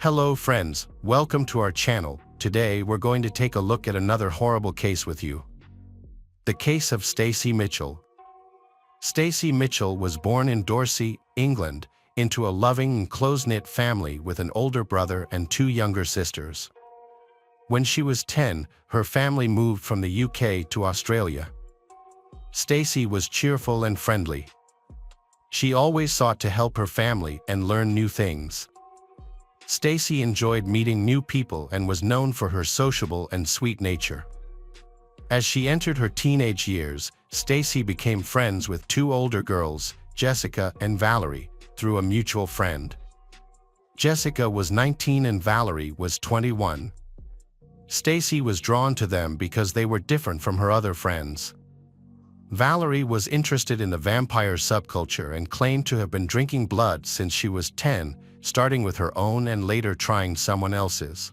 Hello friends, welcome to our channel. Today we're going to take a look at another horrible case with you. The case of Stacey Mitchell. Stacey Mitchell was born in Dorset, England, into a loving and close-knit family with an older brother and two younger sisters. When she was 10, her family moved from the UK to Australia. Stacey was cheerful and friendly. She always sought to help her family and learn new things. Stacey enjoyed meeting new people and was known for her sociable and sweet nature. As she entered her teenage years, Stacey became friends with two older girls, Jessica and Valerie, through a mutual friend. Jessica was 19 and Valerie was 21. Stacey was drawn to them because they were different from her other friends. Valerie was interested in the vampire subculture and claimed to have been drinking blood since she was 10, starting with her own and later trying someone else's.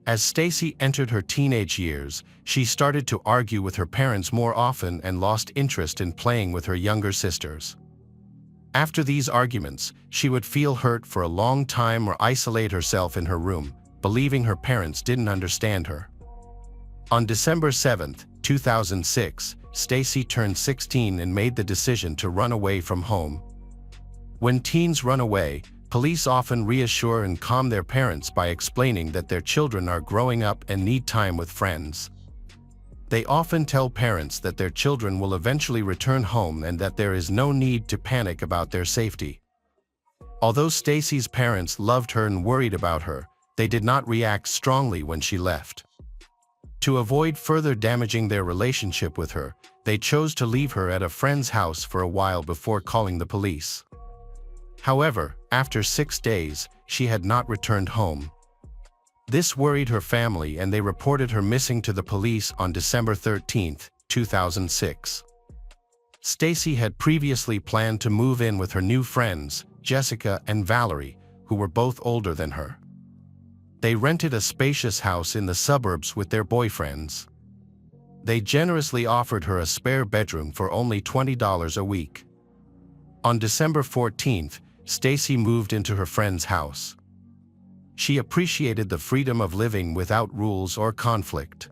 As Stacey entered her teenage years, she started to argue with her parents more often and lost interest in playing with her younger sisters. After these arguments, she would feel hurt for a long time or isolate herself in her room, believing her parents didn't understand her. On December 7, 2006, Stacey turned 16 and made the decision to run away from home. When teens run away, police often reassure and calm their parents by explaining that their children are growing up and need time with friends. They often tell parents that their children will eventually return home and that there is no need to panic about their safety. Although Stacey's parents loved her and worried about her, they did not react strongly when she left. To avoid further damaging their relationship with her, they chose to leave her at a friend's house for a while before calling the police. However, after 6 days, she had not returned home. This worried her family and they reported her missing to the police on December 13, 2006. Stacey had previously planned to move in with her new friends, Jessica and Valerie, who were both older than her. They rented a spacious house in the suburbs with their boyfriends. They generously offered her a spare bedroom for only $20 a week. On December 14th, Stacey moved into her friend's house. She appreciated the freedom of living without rules or conflict.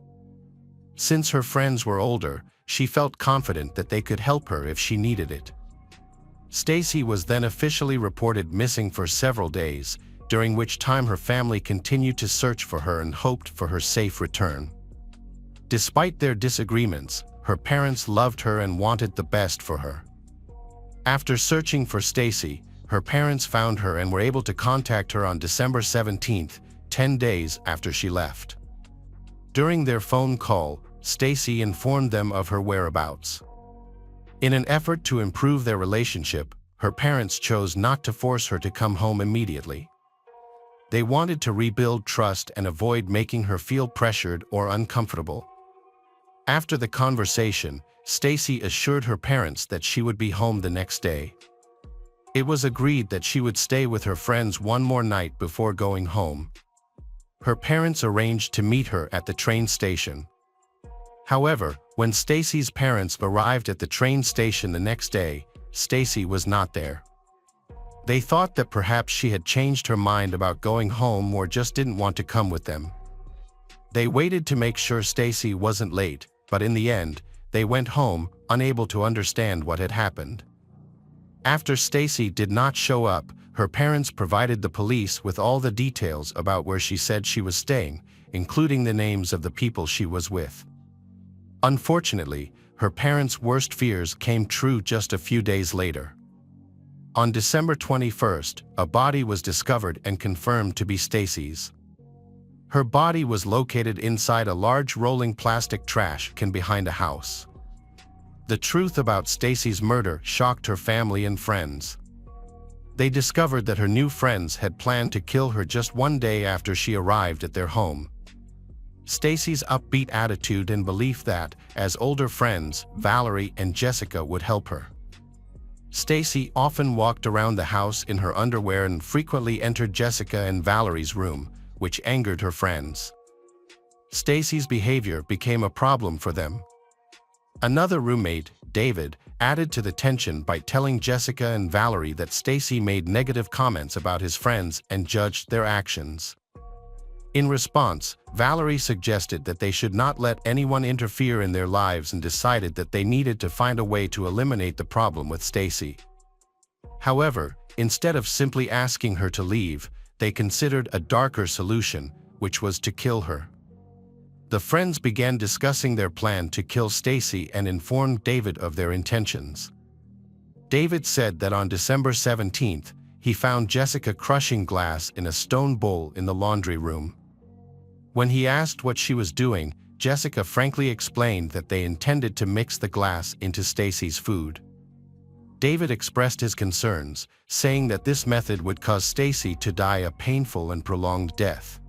Since her friends were older, she felt confident that they could help her if she needed it. Stacey was then officially reported missing for several days, during which time her family continued to search for her and hoped for her safe return. Despite their disagreements, her parents loved her and wanted the best for her. After searching for Stacey, her parents found her and were able to contact her on December 17, 10 days after she left. During their phone call, Stacey informed them of her whereabouts. In an effort to improve their relationship, her parents chose not to force her to come home immediately. They wanted to rebuild trust and avoid making her feel pressured or uncomfortable. After the conversation, Stacey assured her parents that she would be home the next day. It was agreed that she would stay with her friends one more night before going home. Her parents arranged to meet her at the train station. However, when Stacey's parents arrived at the train station the next day, Stacey was not there. They thought that perhaps she had changed her mind about going home or just didn't want to come with them. They waited to make sure Stacey wasn't late, but in the end, they went home, unable to understand what had happened. After Stacey did not show up, her parents provided the police with all the details about where she said she was staying, including the names of the people she was with. Unfortunately, her parents' worst fears came true just a few days later. On December 21st, a body was discovered and confirmed to be Stacey's. Her body was located inside a large rolling plastic trash can behind a house. The truth about Stacey's murder shocked her family and friends. They discovered that her new friends had planned to kill her just one day after she arrived at their home. Stacey's upbeat attitude and belief that, as older friends, Valerie and Jessica would help her. Stacey often walked around the house in her underwear and frequently entered Jessica and Valerie's room, which angered her friends. Stacey's behavior became a problem for them. Another roommate, David, added to the tension by telling Jessica and Valerie that Stacey made negative comments about his friends and judged their actions. In response, Valerie suggested that they should not let anyone interfere in their lives and decided that they needed to find a way to eliminate the problem with Stacey. However, instead of simply asking her to leave, they considered a darker solution, which was to kill her. The friends began discussing their plan to kill Stacey and informed David of their intentions. David said that on December 17th, he found Jessica crushing glass in a stone bowl in the laundry room. When he asked what she was doing, Jessica frankly explained that they intended to mix the glass into Stacey's food. David expressed his concerns, saying that this method would cause Stacey to die a painful and prolonged death.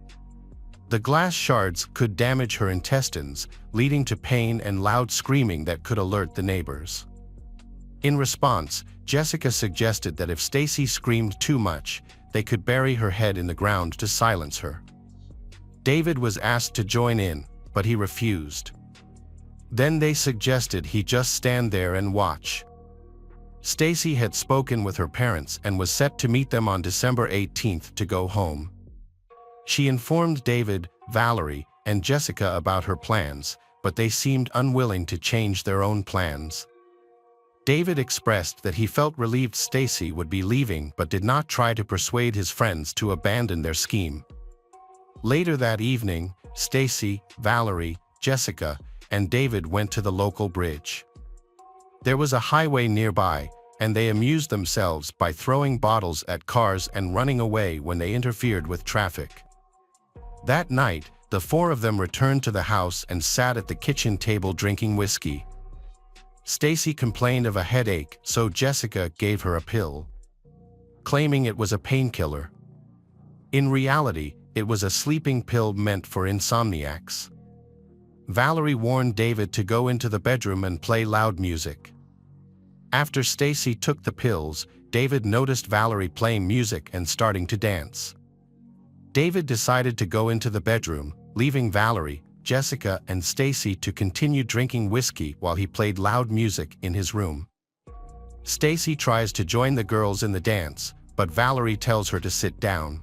The glass shards could damage her intestines, leading to pain and loud screaming that could alert the neighbors. In response, Jessica suggested that if Stacey screamed too much, they could bury her head in the ground to silence her. David was asked to join in, but he refused. Then they suggested he just stand there and watch. Stacey had spoken with her parents and was set to meet them on December 18th to go home. She informed David, Valerie, and Jessica about her plans, but they seemed unwilling to change their own plans. David expressed that he felt relieved Stacey would be leaving but did not try to persuade his friends to abandon their scheme. Later that evening, Stacey, Valerie, Jessica, and David went to the local bridge. There was a highway nearby, and they amused themselves by throwing bottles at cars and running away when they interfered with traffic. That night, the four of them returned to the house and sat at the kitchen table drinking whiskey. Stacey complained of a headache, so Jessica gave her a pill, claiming it was a painkiller. In reality, it was a sleeping pill meant for insomniacs. Valerie warned David to go into the bedroom and play loud music. After Stacey took the pills, David noticed Valerie playing music and starting to dance. David decided to go into the bedroom, leaving Valerie, Jessica, and Stacey to continue drinking whiskey while he played loud music in his room. Stacey tries to join the girls in the dance, but Valerie tells her to sit down.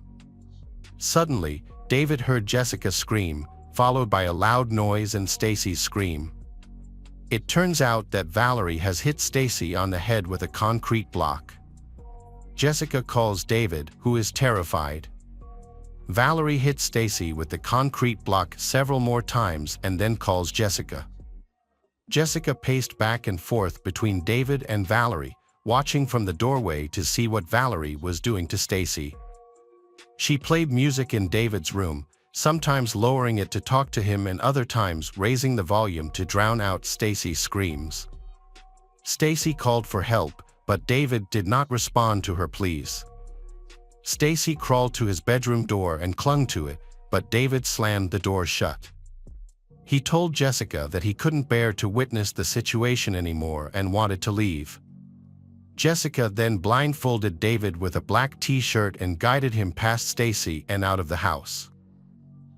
Suddenly, David heard Jessica scream, followed by a loud noise and Stacey's scream. It turns out that Valerie has hit Stacey on the head with a concrete block. Jessica calls David, who is terrified. Valerie hits Stacey with the concrete block several more times and then calls Jessica. Jessica paced back and forth between David and Valerie, watching from the doorway to see what Valerie was doing to Stacey. She played music in David's room, sometimes lowering it to talk to him and other times raising the volume to drown out Stacey's screams. Stacey called for help, but David did not respond to her pleas. Stacey crawled to his bedroom door and clung to it, but David slammed the door shut. He told Jessica that he couldn't bear to witness the situation anymore and wanted to leave. Jessica then blindfolded David with a black t-shirt and guided him past Stacey and out of the house.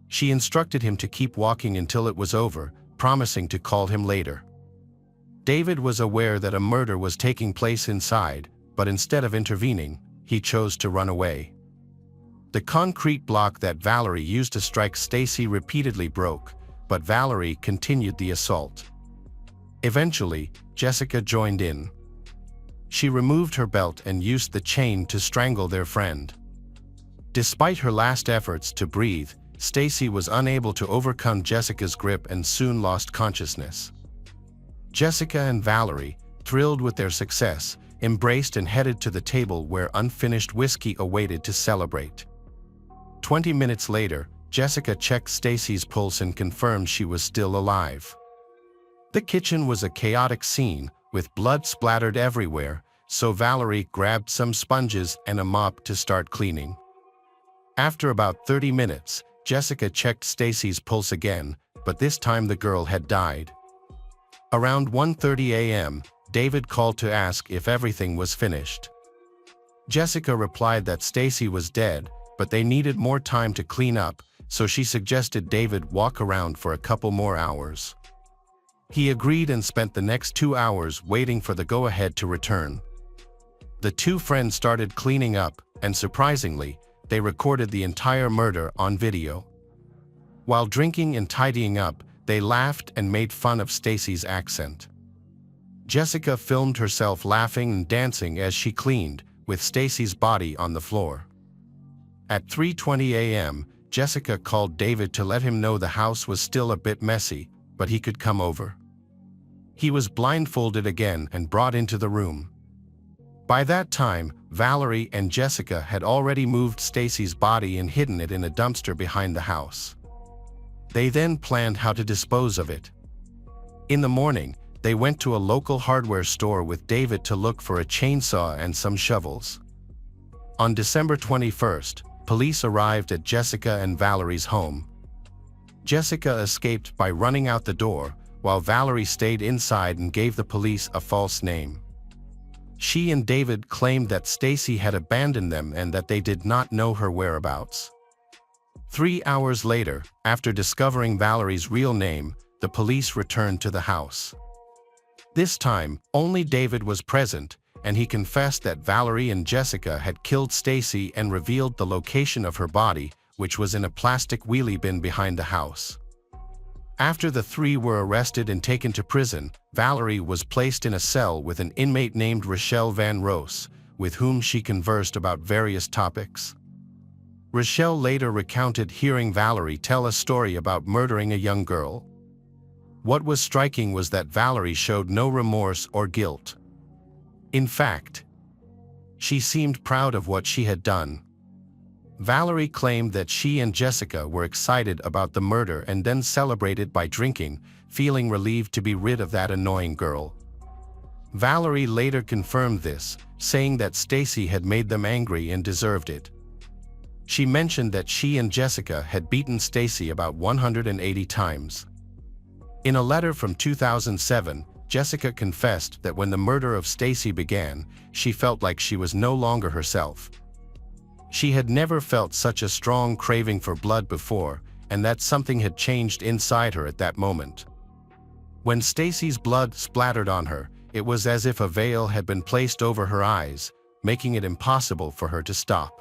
She instructed him to keep walking until it was over, promising to call him later. David was aware that a murder was taking place inside, but instead of intervening, he chose to run away. The concrete block that Valerie used to strike Stacey repeatedly broke, but Valerie continued the assault. Eventually, Jessica joined in. She removed her belt and used the chain to strangle their friend. Despite her last efforts to breathe, Stacey was unable to overcome Jessica's grip and soon lost consciousness. Jessica and Valerie, thrilled with their success, embraced and headed to the table where unfinished whiskey awaited to celebrate. 20 minutes later, Jessica checked Stacey's pulse and confirmed she was still alive. The kitchen was a chaotic scene, with blood splattered everywhere, so Valerie grabbed some sponges and a mop to start cleaning. After about 30 minutes, Jessica checked Stacey's pulse again, but this time the girl had died. Around 1:30 a.m., David called to ask if everything was finished. Jessica replied that Stacey was dead, but they needed more time to clean up, so she suggested David walk around for a couple more hours. He agreed and spent the next 2 hours waiting for the go-ahead to return. The two friends started cleaning up, and surprisingly, they recorded the entire murder on video. While drinking and tidying up, they laughed and made fun of Stacey's accent. Jessica filmed herself laughing and dancing as she cleaned, with Stacey's body on the floor. At 3:20 a.m., Jessica called David to let him know the house was still a bit messy, but he could come over. He was blindfolded again and brought into the room. By that time, Valerie and Jessica had already moved Stacey's body and hidden it in a dumpster behind the house. They then planned how to dispose of it. In the morning, they went to a local hardware store with David to look for a chainsaw and some shovels. On December 21st, police arrived at Jessica and Valerie's home. Jessica escaped by running out the door, while Valerie stayed inside and gave the police a false name. She and David claimed that Stacey had abandoned them and that they did not know her whereabouts. 3 hours later, after discovering Valerie's real name, the police returned to the house. This time, only David was present, and he confessed that Valerie and Jessica had killed Stacey and revealed the location of her body, which was in a plastic wheelie bin behind the house. After the three were arrested and taken to prison, Valerie was placed in a cell with an inmate named Rochelle Van Roos, with whom she conversed about various topics. Rochelle later recounted hearing Valerie tell a story about murdering a young girl. What was striking was that Valerie showed no remorse or guilt. In fact, she seemed proud of what she had done. Valerie claimed that she and Jessica were excited about the murder and then celebrated by drinking, feeling relieved to be rid of that annoying girl. Valerie later confirmed this, saying that Stacey had made them angry and deserved it. She mentioned that she and Jessica had beaten Stacey about 180 times. In a letter from 2007, Jessica confessed that when the murder of Stacey began, she felt like she was no longer herself. She had never felt such a strong craving for blood before, and that something had changed inside her at that moment. When Stacey's blood splattered on her, it was as if a veil had been placed over her eyes, making it impossible for her to stop.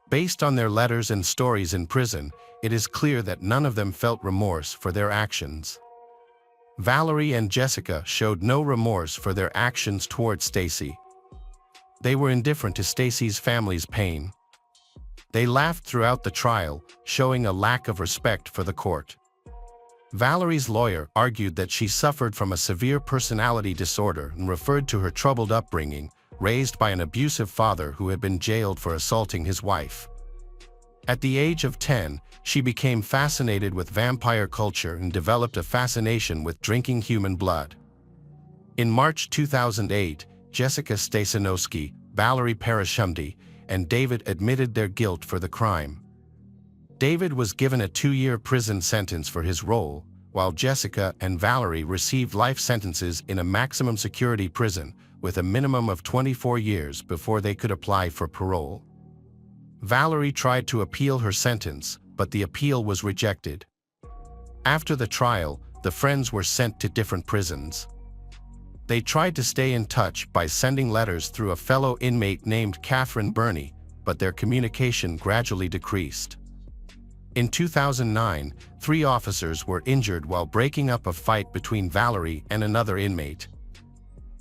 Based on their letters and stories in prison, it is clear that none of them felt remorse for their actions. Valerie and Jessica showed no remorse for their actions towards Stacey. They were indifferent to Stacey's family's pain. They laughed throughout the trial, showing a lack of respect for the court. Valerie's lawyer argued that she suffered from a severe personality disorder and referred to her troubled upbringing, raised by an abusive father who had been jailed for assaulting his wife. At the age of 10, she became fascinated with vampire culture and developed a fascination with drinking human blood. In March 2008, Jessica Stasinowski, Valerie Parashumdi, and David admitted their guilt for the crime. David was given a 2-year prison sentence for his role, while Jessica and Valerie received life sentences in a maximum security prison with a minimum of 24 years before they could apply for parole. Valerie tried to appeal her sentence, but the appeal was rejected. After the trial, the friends were sent to different prisons. They tried to stay in touch by sending letters through a fellow inmate named Catherine Burney, but their communication gradually decreased. In 2009, 3 officers were injured while breaking up a fight between Valerie and another inmate.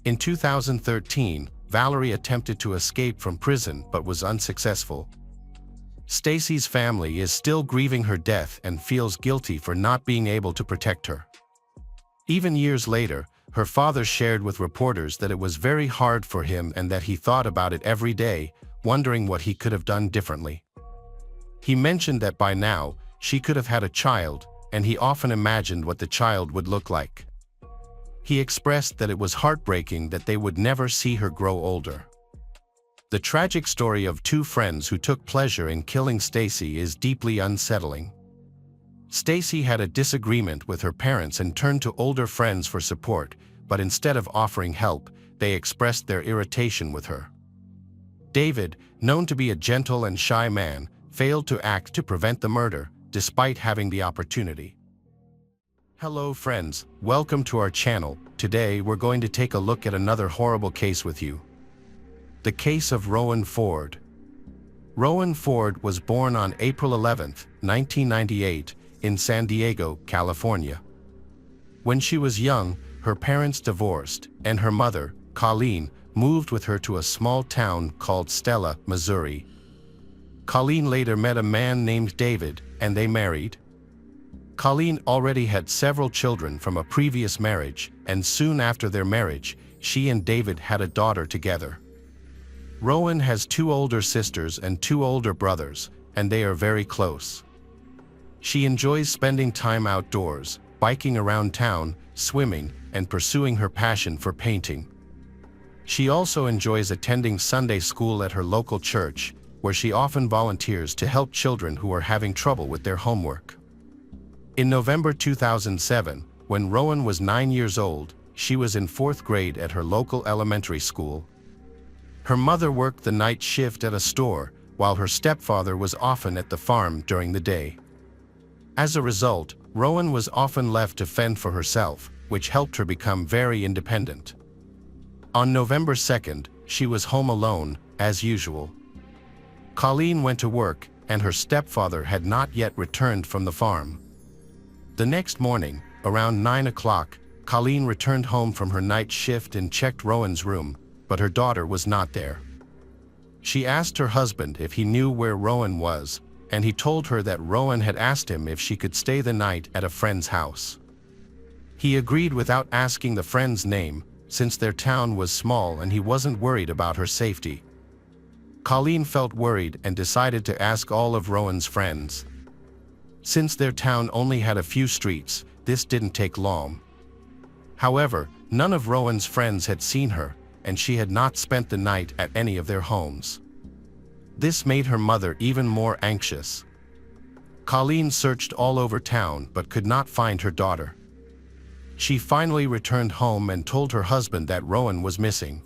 In 2013, Valerie attempted to escape from prison but was unsuccessful. Stacey's family is still grieving her death and feels guilty for not being able to protect her. Even years later, her father shared with reporters that it was very hard for him and that he thought about it every day, wondering what he could have done differently. He mentioned that by now, she could have had a child, and he often imagined what the child would look like. He expressed that it was heartbreaking that they would never see her grow older. The tragic story of 2 friends who took pleasure in killing Stacey is deeply unsettling. Stacey had a disagreement with her parents and turned to older friends for support, but instead of offering help, they expressed their irritation with her. David, known to be a gentle and shy man, failed to act to prevent the murder, despite having the opportunity. Hello friends, welcome to our channel. Today we're going to take a look at another horrible case with you. The case of Rowan Ford. Rowan Ford was born on April 11, 1998, in San Diego, California. When she was young, her parents divorced, and her mother, Colleen, moved with her to a small town called Stella, Missouri. Colleen later met a man named David, and they married. Colleen already had several children from a previous marriage, and soon after their marriage, she and David had a daughter together. Rowan has 2 older sisters and 2 older brothers, and they are very close. She enjoys spending time outdoors, biking around town, swimming, and pursuing her passion for painting. She also enjoys attending Sunday school at her local church, where she often volunteers to help children who are having trouble with their homework. In November 2007, when Rowan was 9 years old, she was in 4th grade at her local elementary school. Her mother worked the night shift at a store, while her stepfather was often at the farm during the day. As a result, Rowan was often left to fend for herself, which helped her become very independent. On November 2nd, she was home alone, as usual. Colleen went to work, and her stepfather had not yet returned from the farm. The next morning, around 9 o'clock, Colleen returned home from her night shift and checked Rowan's room, but her daughter was not there. She asked her husband if he knew where Rowan was, and he told her that Rowan had asked him if she could stay the night at a friend's house. He agreed without asking the friend's name, since their town was small and he wasn't worried about her safety. Colleen felt worried and decided to ask all of Rowan's friends. Since their town only had a few streets, this didn't take long. However, none of Rowan's friends had seen her, and she had not spent the night at any of their homes. This made her mother even more anxious. Colleen searched all over town but could not find her daughter. She finally returned home and told her husband that Rowan was missing.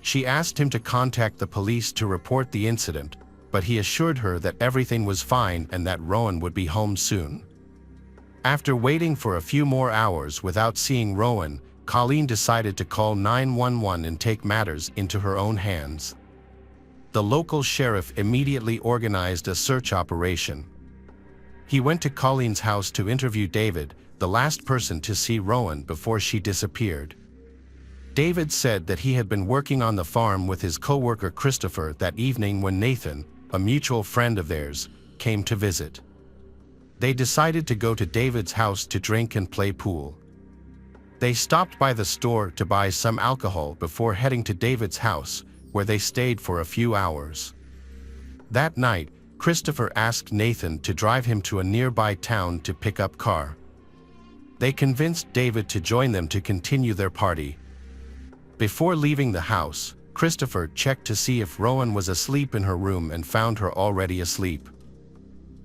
She asked him to contact the police to report the incident, but he assured her that everything was fine and that Rowan would be home soon. After waiting for a few more hours without seeing Rowan, Colleen decided to call 911 and take matters into her own hands. The local sheriff immediately organized a search operation. He went to Colleen's house to interview David, the last person to see Rowan before she disappeared. David said that he had been working on the farm with his co-worker Christopher that evening when Nathan, a mutual friend of theirs, came to visit. They decided to go to David's house to drink and play pool. They stopped by the store to buy some alcohol before heading to David's house, where they stayed for a few hours. That night, Christopher asked Nathan to drive him to a nearby town to pick up car. They convinced David to join them to continue their party. Before leaving the house, Christopher checked to see if Rowan was asleep in her room and found her already asleep.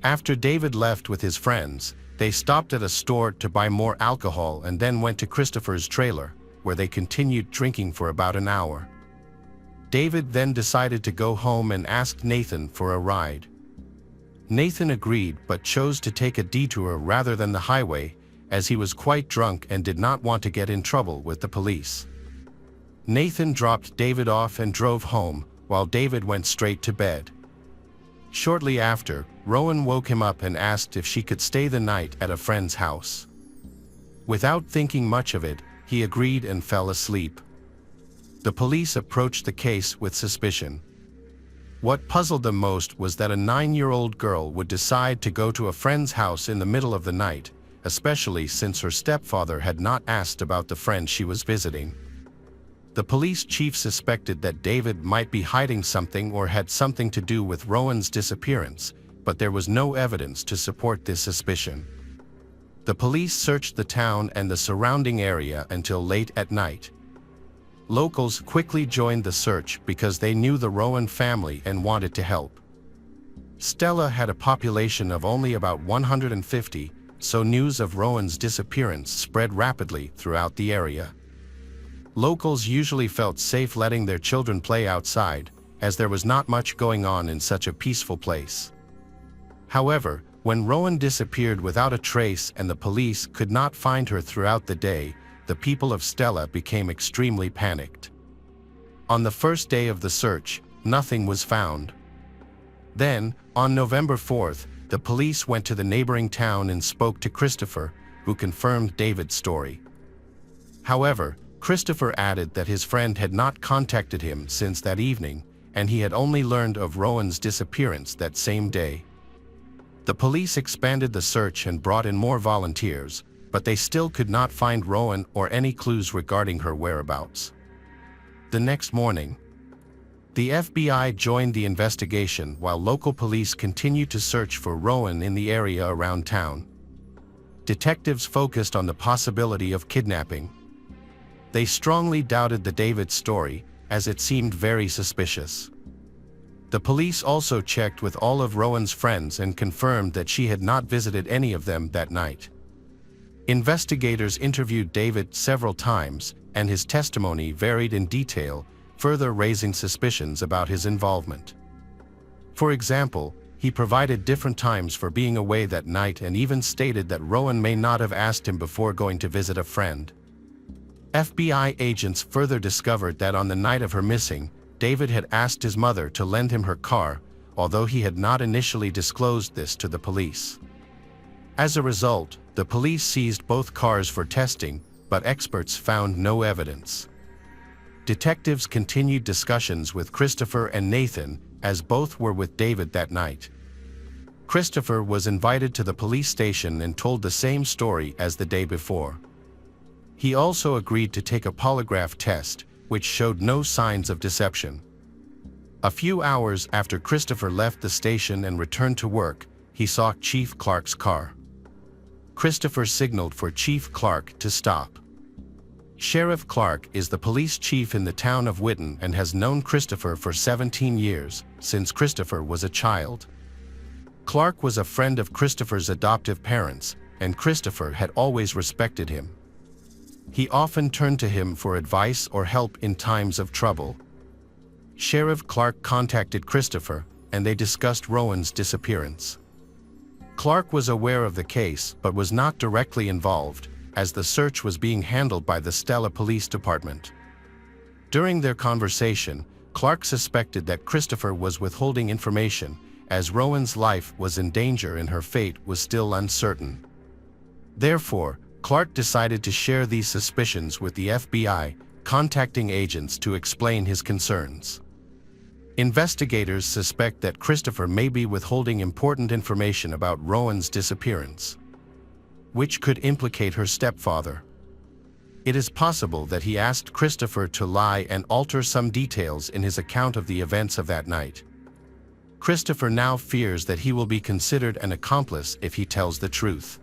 After David left with his friends, they stopped at a store to buy more alcohol and then went to Christopher's trailer, where they continued drinking for about an hour. David then decided to go home and asked Nathan for a ride. Nathan agreed but chose to take a detour rather than the highway, as he was quite drunk and did not want to get in trouble with the police. Nathan dropped David off and drove home, while David went straight to bed. Shortly after, Rowan woke him up and asked if she could stay the night at a friend's house. Without thinking much of it, he agreed and fell asleep. The police approached the case with suspicion. What puzzled them most was that a 9-year-old girl would decide to go to a friend's house in the middle of the night, especially since her stepfather had not asked about the friend she was visiting. The police chief suspected that David might be hiding something or had something to do with Rowan's disappearance, but there was no evidence to support this suspicion. The police searched the town and the surrounding area until late at night. Locals quickly joined the search because they knew the Rowan family and wanted to help. Stella had a population of only about 150, so news of Rowan's disappearance spread rapidly throughout the area. Locals usually felt safe letting their children play outside, as there was not much going on in such a peaceful place. However, When Rowan disappeared without a trace and the police could not find her throughout the day, the people of Stella became extremely panicked. On the first day of the search, nothing was found. Then, on November 4th, the police went to the neighboring town and spoke to Christopher, who confirmed David's story. However, Christopher added that his friend had not contacted him since that evening, and he had only learned of Rowan's disappearance that same day. The police expanded the search and brought in more volunteers, but they still could not find Rowan or any clues regarding her whereabouts. The next morning, the FBI joined the investigation while local police continued to search for Rowan in the area around town. Detectives focused on the possibility of kidnapping. They strongly doubted the David story, as it seemed very suspicious. The police also checked with all of Rowan's friends and confirmed that she had not visited any of them that night. Investigators interviewed David several times, and his testimony varied in detail, further raising suspicions about his involvement. For example, he provided different times for being away that night and even stated that Rowan may not have asked him before going to visit a friend. FBI agents further discovered that on the night of her missing, David had asked his mother to lend him her car, although he had not initially disclosed this to the police. As a result, the police seized both cars for testing, but experts found no evidence. Detectives continued discussions with Christopher and Nathan, as both were with David that night. Christopher was invited to the police station and told the same story as the day before. He also agreed to take a polygraph test, which showed no signs of deception. A few hours after Christopher left the station and returned to work, he saw Chief Clark's car. Christopher signaled for Chief Clark to stop. Sheriff Clark is the police chief in the town of Witten and has known Christopher for 17 years, since Christopher was a child. Clark was a friend of Christopher's adoptive parents, and Christopher had always respected him. He often turned to him for advice or help in times of trouble. Sheriff Clark contacted Christopher, and they discussed Rowan's disappearance. Clark was aware of the case but was not directly involved, as the search was being handled by the Stella Police Department. During their conversation, Clark suspected that Christopher was withholding information, as Rowan's life was in danger and her fate was still uncertain. Therefore, Clark decided to share these suspicions with the FBI, contacting agents to explain his concerns. Investigators suspect that Christopher may be withholding important information about Rowan's disappearance, which could implicate her stepfather. It is possible that he asked Christopher to lie and alter some details in his account of the events of that night. Christopher now fears that he will be considered an accomplice if he tells the truth.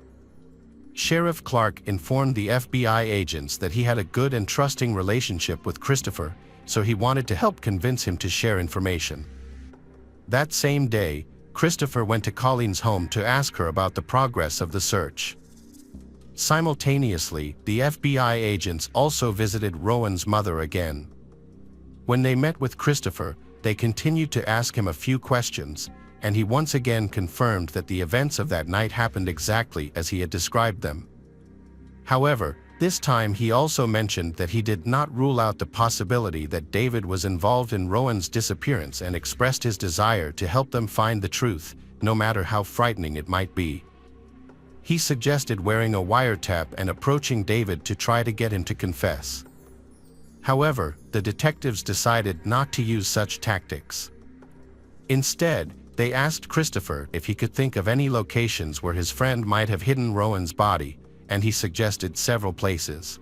Sheriff Clark informed the FBI agents that he had a good and trusting relationship with Christopher, so he wanted to help convince him to share information. That same day, Christopher went to Colleen's home to ask her about the progress of the search. Simultaneously, the FBI agents also visited Rowan's mother again. When they met with Christopher, they continued to ask him a few questions, and he once again confirmed that the events of that night happened exactly as he had described them. However, this time he also mentioned that he did not rule out the possibility that David was involved in Rowan's disappearance and expressed his desire to help them find the truth, no matter how frightening it might be. He suggested wearing a wiretap and approaching David to try to get him to confess. However, the detectives decided not to use such tactics. Instead, they asked Christopher if he could think of any locations where his friend might have hidden Rowan's body, and he suggested several places.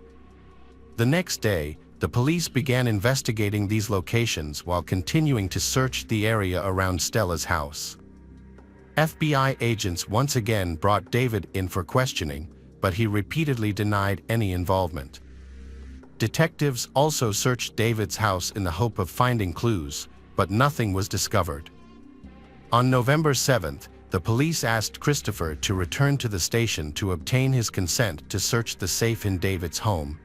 The next day, the police began investigating these locations while continuing to search the area around Stella's house. FBI agents once again brought David in for questioning, but he repeatedly denied any involvement. Detectives also searched David's house in the hope of finding clues, but nothing was discovered. On November 7th, the police asked Christopher to return to the station to obtain his consent to search the safe in David's home.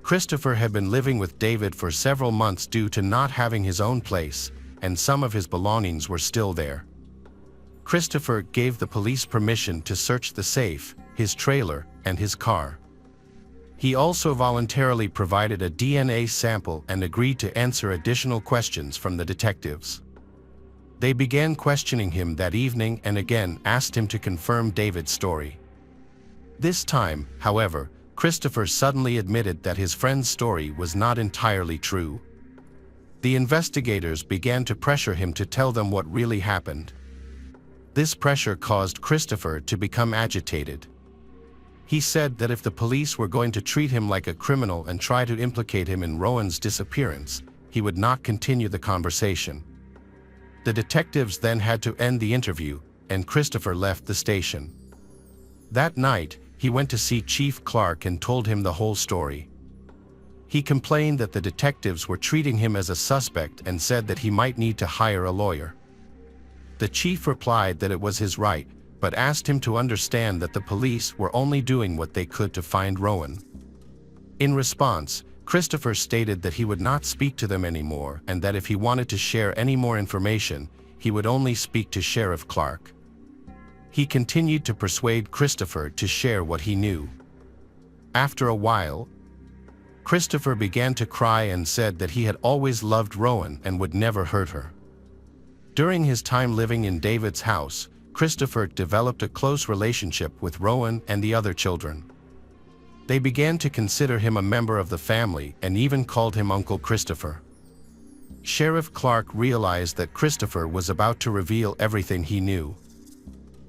Christopher had been living with David for several months due to not having his own place, and some of his belongings were still there. Christopher gave the police permission to search the safe, his trailer, and his car. He also voluntarily provided a DNA sample and agreed to answer additional questions from the detectives. They began questioning him that evening and again asked him to confirm David's story. This time, however, Christopher suddenly admitted that his friend's story was not entirely true. The investigators began to pressure him to tell them what really happened. This pressure caused Christopher to become agitated. He said that if the police were going to treat him like a criminal and try to implicate him in Rowan's disappearance, he would not continue the conversation. The detectives then had to end the interview, and Christopher left the station. That night, he went to see Chief Clark and told him the whole story. He complained that the detectives were treating him as a suspect and said that he might need to hire a lawyer. The chief replied that it was his right, but asked him to understand that the police were only doing what they could to find Rowan. In response, Christopher stated that he would not speak to them anymore and that if he wanted to share any more information, he would only speak to Sheriff Clark. He continued to persuade Christopher to share what he knew. After a while, Christopher began to cry and said that he had always loved Rowan and would never hurt her. During his time living in David's house, Christopher developed a close relationship with Rowan and the other children. They began to consider him a member of the family and even called him Uncle Christopher. Sheriff Clark realized that Christopher was about to reveal everything he knew.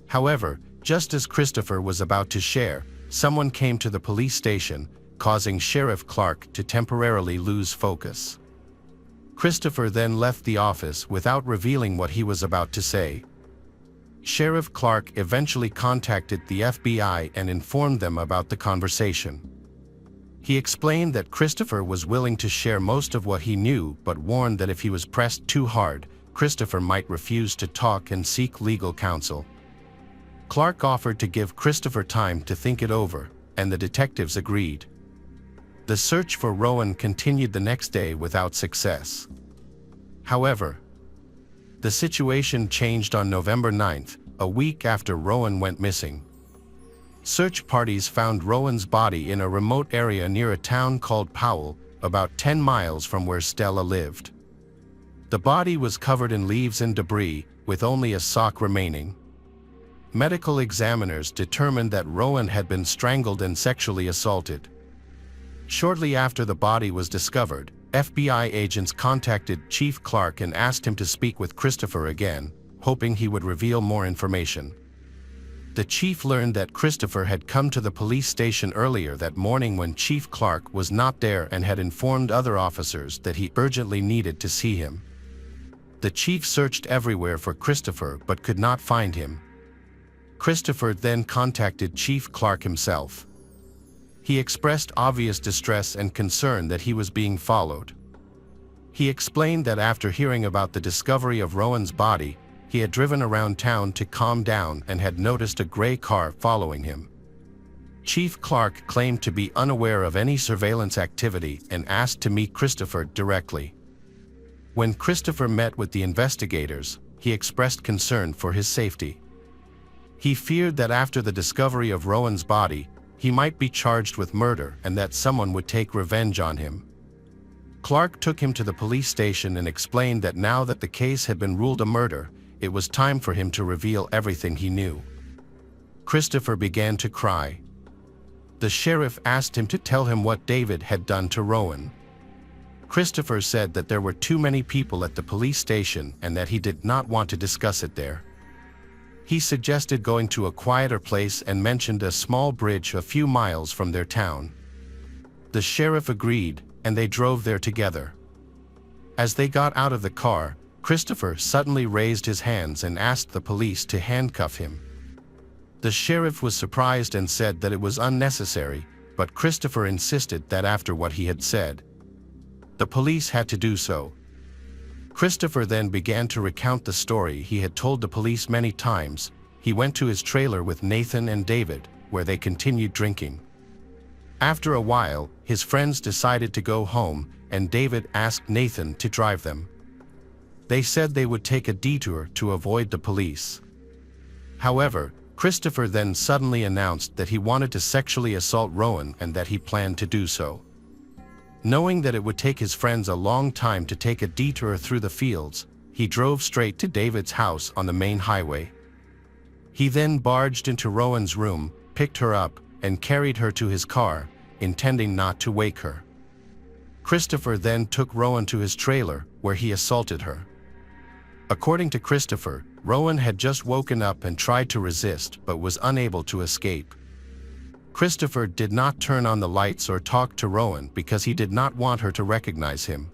However, just as Christopher was about to share, someone came to the police station, causing Sheriff Clark to temporarily lose focus. Christopher then left the office without revealing what he was about to say. Sheriff Clark eventually contacted the FBI and informed them about the conversation. He explained that Christopher was willing to share most of what he knew, but warned that if he was pressed too hard, Christopher might refuse to talk and seek legal counsel. Clark offered to give Christopher time to think it over, and the detectives agreed. The search for Rowan continued the next day without success. However, the situation changed on November 9th, a week after Rowan went missing. Search parties found Rowan's body in a remote area near a town called Powell, about 10 miles from where Stella lived. The body was covered in leaves and debris, with only a sock remaining. Medical examiners determined that Rowan had been strangled and sexually assaulted. Shortly after the body was discovered, FBI agents contacted Chief Clark and asked him to speak with Christopher again, hoping he would reveal more information. The chief learned that Christopher had come to the police station earlier that morning when Chief Clark was not there and had informed other officers that he urgently needed to see him. The chief searched everywhere for Christopher but could not find him. Christopher then contacted Chief Clark himself. He expressed obvious distress and concern that he was being followed. He explained that after hearing about the discovery of Rowan's body, he had driven around town to calm down and had noticed a gray car following him. Chief Clark claimed to be unaware of any surveillance activity and asked to meet Christopher directly. When Christopher met with the investigators, he expressed concern for his safety. He feared that after the discovery of Rowan's body, he might be charged with murder and that someone would take revenge on him. Clark took him to the police station and explained that now that the case had been ruled a murder, it was time for him to reveal everything he knew. Christopher began to cry. The sheriff asked him to tell him what David had done to Rowan. Christopher said that there were too many people at the police station and that he did not want to discuss it there. He suggested going to a quieter place and mentioned a small bridge a few miles from their town. The sheriff agreed, and they drove there together. As they got out of the car, Christopher suddenly raised his hands and asked the police to handcuff him. The sheriff was surprised and said that it was unnecessary, but Christopher insisted that after what he had said, the police had to do so. Christopher then began to recount the story he had told the police many times. He went to his trailer with Nathan and David, where they continued drinking. After a while, his friends decided to go home, and David asked Nathan to drive them. They said they would take a detour to avoid the police. However, Christopher then suddenly announced that he wanted to sexually assault Rowan and that he planned to do so. Knowing that it would take his friends a long time to take a detour through the fields, he drove straight to David's house on the main highway. He then barged into Rowan's room, picked her up, and carried her to his car, intending not to wake her. Christopher then took Rowan to his trailer, where he assaulted her. According to Christopher, Rowan had just woken up and tried to resist but was unable to escape. Christopher did not turn on the lights or talk to Rowan because he did not want her to recognize him.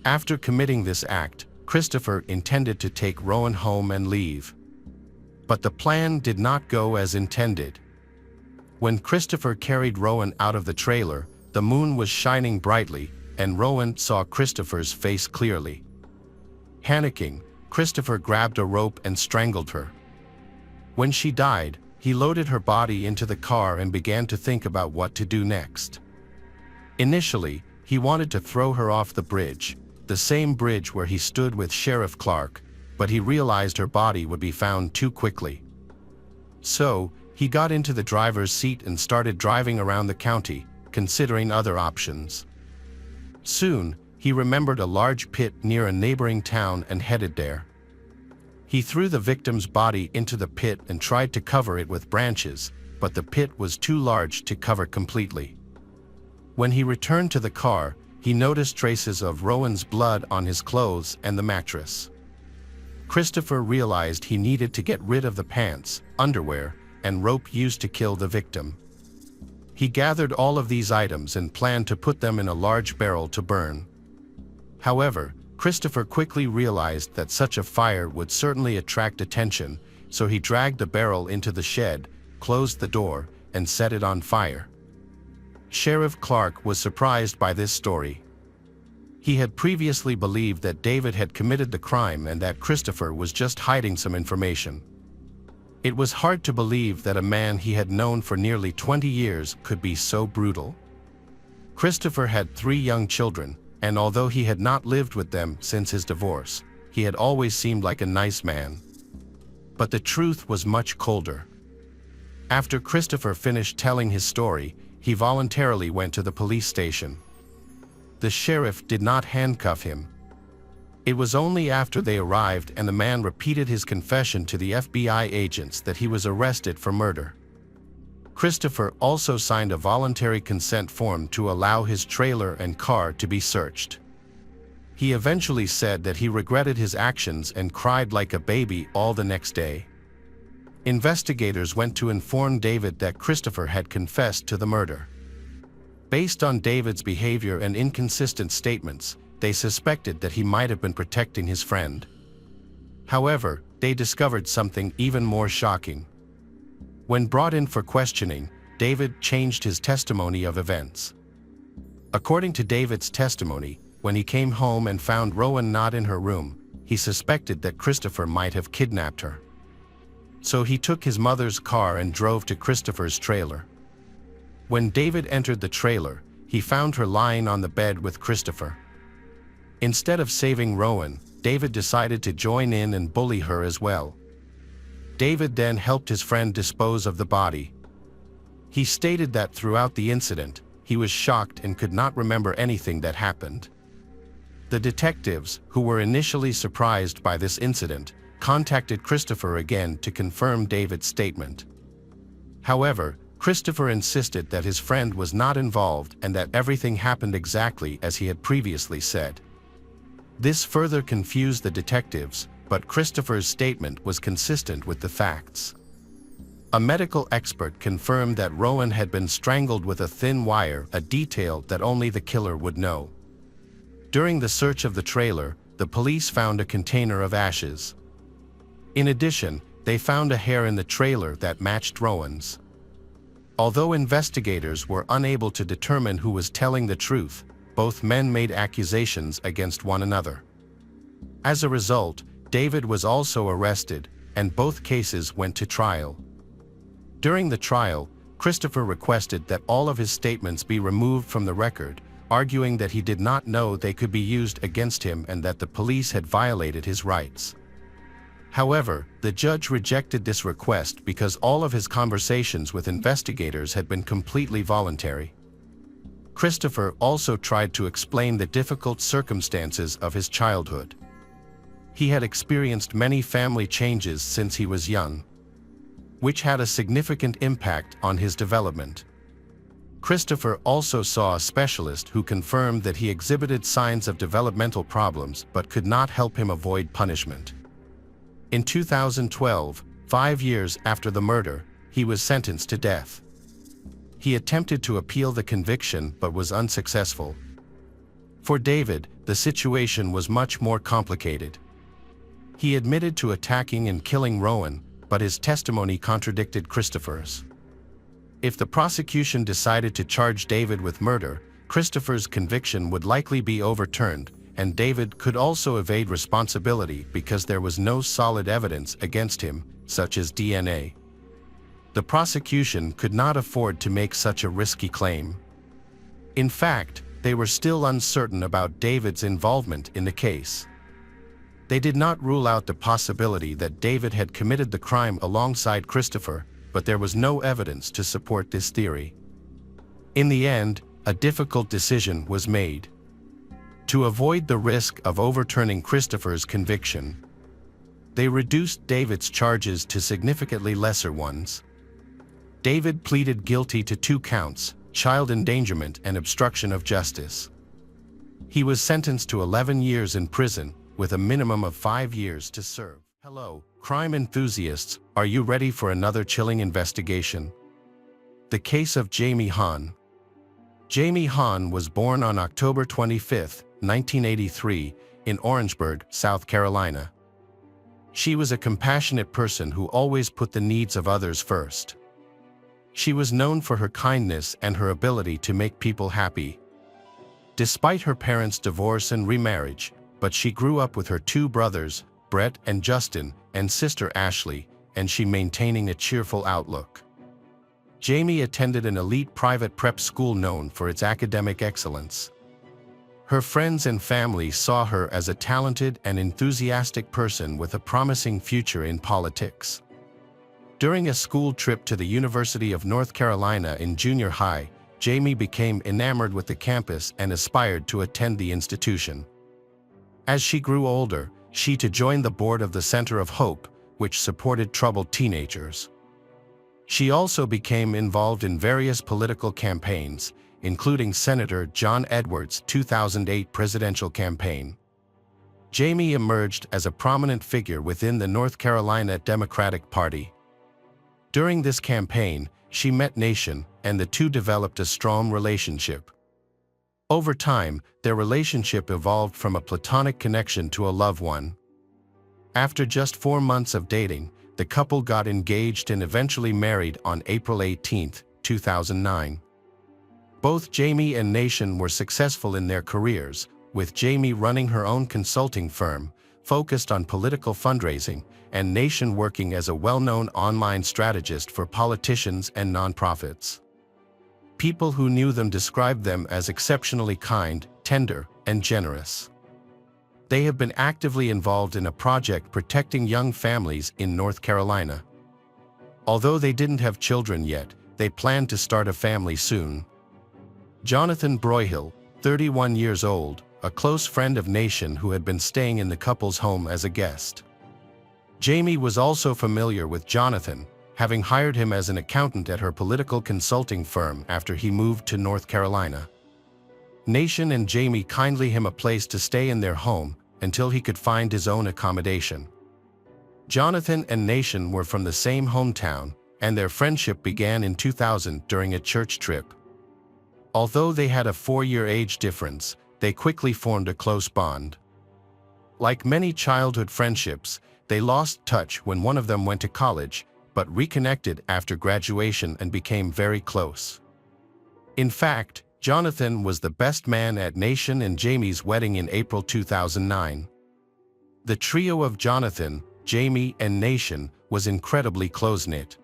After committing this act, Christopher intended to take Rowan home and leave. But the plan did not go as intended. When Christopher carried Rowan out of the trailer, the moon was shining brightly, and Rowan saw Christopher's face clearly. Panicking, Christopher grabbed a rope and strangled her. When she died, he loaded her body into the car and began to think about what to do next. Initially, he wanted to throw her off the bridge, the same bridge where he stood with Sheriff Clark, but he realized her body would be found too quickly. So, he got into the driver's seat and started driving around the county, considering other options. Soon, he remembered a large pit near a neighboring town and headed there. He threw the victim's body into the pit and tried to cover it with branches, but the pit was too large to cover completely. When he returned to the car, he noticed traces of Rowan's blood on his clothes and the mattress. Christopher realized he needed to get rid of the pants, underwear, and rope used to kill the victim. He gathered all of these items and planned to put them in a large barrel to burn. However, Christopher quickly realized that such a fire would certainly attract attention, so he dragged the barrel into the shed, closed the door, and set it on fire. Sheriff Clark was surprised by this story. He had previously believed that David had committed the crime and that Christopher was just hiding some information. It was hard to believe that a man he had known for nearly 20 years could be so brutal. Christopher had 3 young children, and although he had not lived with them since his divorce, he had always seemed like a nice man. But the truth was much colder. After Christopher finished telling his story, he voluntarily went to the police station. The sheriff did not handcuff him. It was only after they arrived and the man repeated his confession to the FBI agents that he was arrested for murder. Christopher also signed a voluntary consent form to allow his trailer and car to be searched. He eventually said that he regretted his actions and cried like a baby all the next day. Investigators went to inform David that Christopher had confessed to the murder. Based on David's behavior and inconsistent statements, they suspected that he might have been protecting his friend. However, they discovered something even more shocking. When brought in for questioning, David changed his testimony of events. According to David's testimony, when he came home and found Rowan not in her room, he suspected that Christopher might have kidnapped her. So he took his mother's car and drove to Christopher's trailer. When David entered the trailer, he found her lying on the bed with Christopher. Instead of saving Rowan, David decided to join in and bully her as well. David then helped his friend dispose of the body. He stated that throughout the incident, he was shocked and could not remember anything that happened. The detectives, who were initially surprised by this incident, contacted Christopher again to confirm David's statement. However, Christopher insisted that his friend was not involved and that everything happened exactly as he had previously said. This further confused the detectives, but Christopher's statement was consistent with the facts. A medical expert confirmed that Rowan had been strangled with a thin wire, a detail that only the killer would know. During the search of the trailer, the police found a container of ashes. In addition, they found a hair in the trailer that matched Rowan's. Although investigators were unable to determine who was telling the truth, both men made accusations against one another. As a result, David was also arrested, and both cases went to trial. During the trial, Christopher requested that all of his statements be removed from the record, arguing that he did not know they could be used against him and that the police had violated his rights. However, the judge rejected this request because all of his conversations with investigators had been completely voluntary. Christopher also tried to explain the difficult circumstances of his childhood. He had experienced many family changes since he was young, which had a significant impact on his development. Christopher also saw a specialist who confirmed that he exhibited signs of developmental problems but could not help him avoid punishment. In 2012, 5 years after the murder, he was sentenced to death. He attempted to appeal the conviction but was unsuccessful. For David, the situation was much more complicated. He admitted to attacking and killing Rowan, but his testimony contradicted Christopher's. If the prosecution decided to charge David with murder, Christopher's conviction would likely be overturned, and David could also evade responsibility because there was no solid evidence against him, such as DNA. The prosecution could not afford to make such a risky claim. In fact, they were still uncertain about David's involvement in the case. They did not rule out the possibility that David had committed the crime alongside Christopher, but there was no evidence to support this theory. In the end, a difficult decision was made. To avoid the risk of overturning Christopher's conviction, they reduced David's charges to significantly lesser ones. David pleaded guilty to 2 counts, child endangerment and obstruction of justice. He was sentenced to 11 years in prison, with a minimum of 5 years to serve. Hello, crime enthusiasts, are you ready for another chilling investigation? The case of Jamie Hahn. Jamie Hahn was born on October 25, 1983, in Orangeburg, South Carolina. She was a compassionate person who always put the needs of others first. She was known for her kindness and her ability to make people happy. Despite her parents' divorce and remarriage, but she grew up with her 2 brothers, Brett and Justin, and sister Ashley, and she maintaining a cheerful outlook. Jamie attended an elite private prep school known for its academic excellence. Her friends and family saw her as a talented and enthusiastic person with a promising future in politics. During a school trip to the University of North Carolina in junior high, Jamie became enamored with the campus and aspired to attend the institution. As she grew older, she joined the board of the Center of Hope, which supported troubled teenagers. She also became involved in various political campaigns, including Senator John Edwards' 2008 presidential campaign. Jamie emerged as a prominent figure within the North Carolina Democratic Party. During this campaign, she met Nation, and the two developed a strong relationship. Over time, their relationship evolved from a platonic connection to a loved one. After just 4 months of dating, the couple got engaged and eventually married on April 18, 2009. Both Jamie and Nation were successful in their careers, with Jamie running her own consulting firm, focused on political fundraising, and Nation working as a well-known online strategist for politicians and nonprofits. People who knew them described them as exceptionally kind, tender, and generous. They have been actively involved in a project protecting young families in North Carolina. Although they didn't have children yet, they plan to start a family soon. Jonathan Broyhill, 31 years old, a close friend of Nation who had been staying in the couple's home as a guest. Jamie was also familiar with Jonathan, having hired him as an accountant at her political consulting firm after he moved to North Carolina. Nation and Jamie kindly him a place to stay in their home until he could find his own accommodation. Jonathan and Nation were from the same hometown, and their friendship began in 2000 during a church trip. Although they had a 4-year age difference, they quickly formed a close bond. Like many childhood friendships, they lost touch when one of them went to college, but reconnected after graduation and became very close. In fact, Jonathan was the best man at Nation and Jamie's wedding in April 2009. The trio of Jonathan, Jamie, and Nation was incredibly close-knit.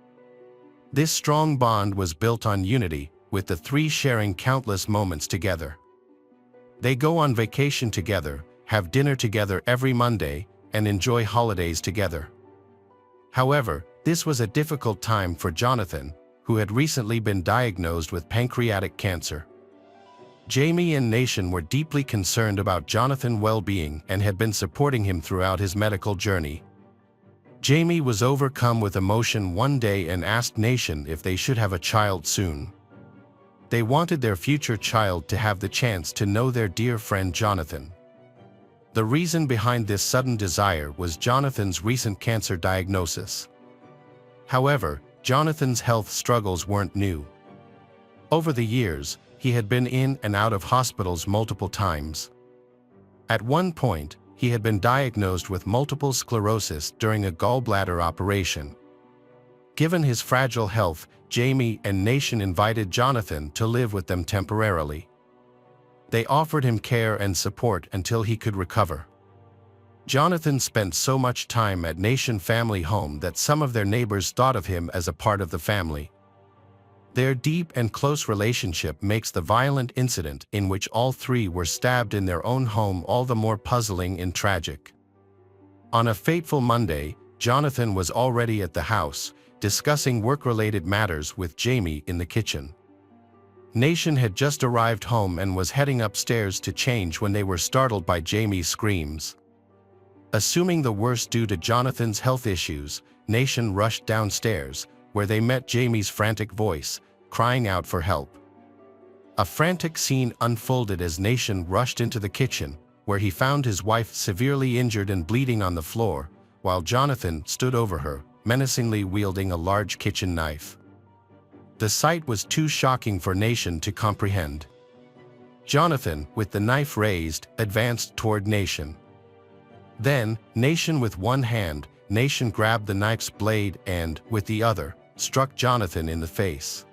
This strong bond was built on unity, with the three sharing countless moments together. They go on vacation together, have dinner together every Monday, and enjoy holidays together. However, this was a difficult time for Jonathan, who had recently been diagnosed with pancreatic cancer. Jamie and Nation were deeply concerned about Jonathan's well-being and had been supporting him throughout his medical journey. Jamie was overcome with emotion one day and asked Nation if they should have a child soon. They wanted their future child to have the chance to know their dear friend Jonathan. The reason behind this sudden desire was Jonathan's recent cancer diagnosis. However, Jonathan's health struggles weren't new. Over the years, he had been in and out of hospitals multiple times. At one point, he had been diagnosed with multiple sclerosis during a gallbladder operation. Given his fragile health, Jamie and Nation invited Jonathan to live with them temporarily. They offered him care and support until he could recover. Jonathan spent so much time at Nation family home that some of their neighbors thought of him as a part of the family. Their deep and close relationship makes the violent incident in which all three were stabbed in their own home all the more puzzling and tragic. On a fateful Monday, Jonathan was already at the house, discussing work-related matters with Jamie in the kitchen. Nation had just arrived home and was heading upstairs to change when they were startled by Jamie's screams. Assuming the worst due to Jonathan's health issues, Nation rushed downstairs, where they met Jamie's frantic voice, crying out for help. A frantic scene unfolded as Nation rushed into the kitchen, where he found his wife severely injured and bleeding on the floor, while Jonathan stood over her, menacingly wielding a large kitchen knife. The sight was too shocking for Nation to comprehend. Jonathan, with the knife raised, advanced toward Nation. Then, Nation with one hand, Nation grabbed the knife's blade and, with the other, struck Jonathan in the face.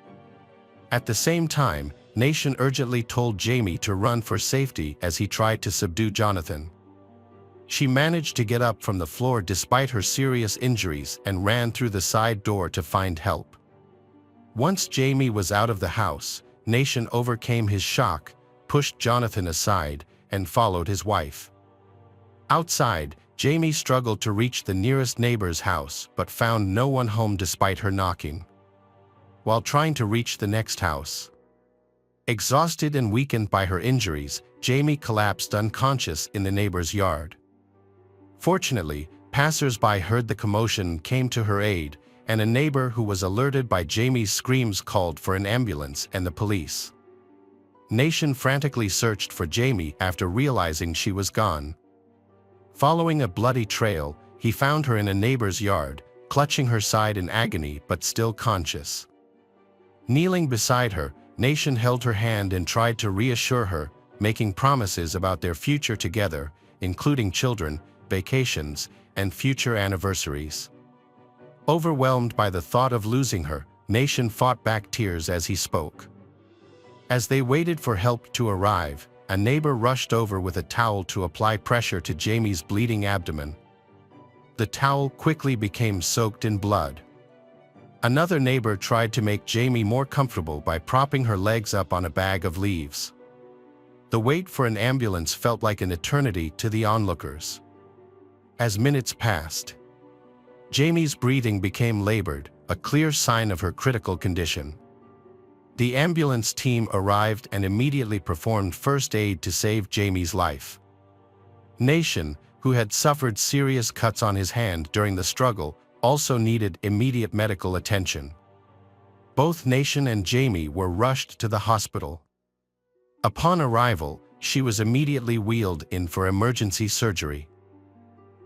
At the same time, Nation urgently told Jamie to run for safety as he tried to subdue Jonathan. She managed to get up from the floor despite her serious injuries and ran through the side door to find help. Once Jamie was out of the house, Nation overcame his shock, pushed Jonathan aside, and followed his wife. Outside, Jamie struggled to reach the nearest neighbor's house but found no one home despite her knocking. While trying to reach the next house, exhausted and weakened by her injuries, Jamie collapsed unconscious in the neighbor's yard. Fortunately, passers-by heard the commotion and came to her aid, and a neighbor who was alerted by Jamie's screams called for an ambulance and the police. Nation frantically searched for Jamie after realizing she was gone. Following a bloody trail, he found her in a neighbor's yard, clutching her side in agony but still conscious. Kneeling beside her, Nation held her hand and tried to reassure her, making promises about their future together, including children, vacations, and future anniversaries. Overwhelmed by the thought of losing her, Nation fought back tears as he spoke. As they waited for help to arrive, a neighbor rushed over with a towel to apply pressure to Jamie's bleeding abdomen. The towel quickly became soaked in blood. Another neighbor tried to make Jamie more comfortable by propping her legs up on a bag of leaves. The wait for an ambulance felt like an eternity to the onlookers. As minutes passed, Jamie's breathing became labored, a clear sign of her critical condition. The ambulance team arrived and immediately performed first aid to save Jamie's life. Nation, who had suffered serious cuts on his hand during the struggle, also needed immediate medical attention. Both Nation and Jamie were rushed to the hospital. Upon arrival, she was immediately wheeled in for emergency surgery.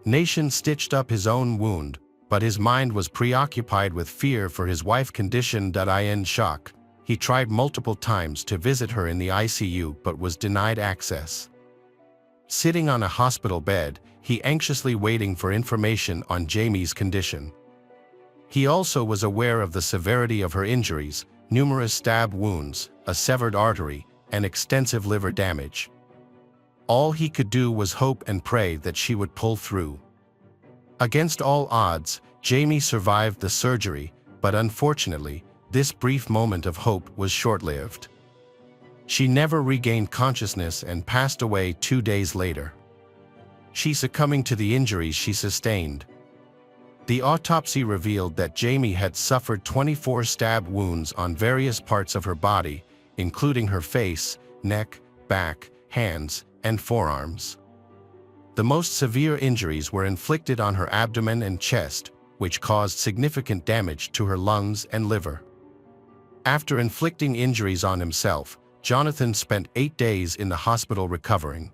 Nation stitched up his own wound, but his mind was preoccupied with fear for his wife's condition. In shock, he tried multiple times to visit her in the ICU but was denied access. Sitting on a hospital bed, he anxiously waiting for information on Jamie's condition. He also was aware of the severity of her injuries, numerous stab wounds, a severed artery, and extensive liver damage. All he could do was hope and pray that she would pull through. Against all odds, Jamie survived the surgery, but unfortunately, this brief moment of hope was short-lived. She never regained consciousness and passed away 2 days later. She succumbing to the injuries she sustained. The autopsy revealed that Jamie had suffered 24 stab wounds on various parts of her body, including her face, neck, back, hands, and forearms. The most severe injuries were inflicted on her abdomen and chest, which caused significant damage to her lungs and liver. After inflicting injuries on himself, Jonathan spent 8 days in the hospital recovering.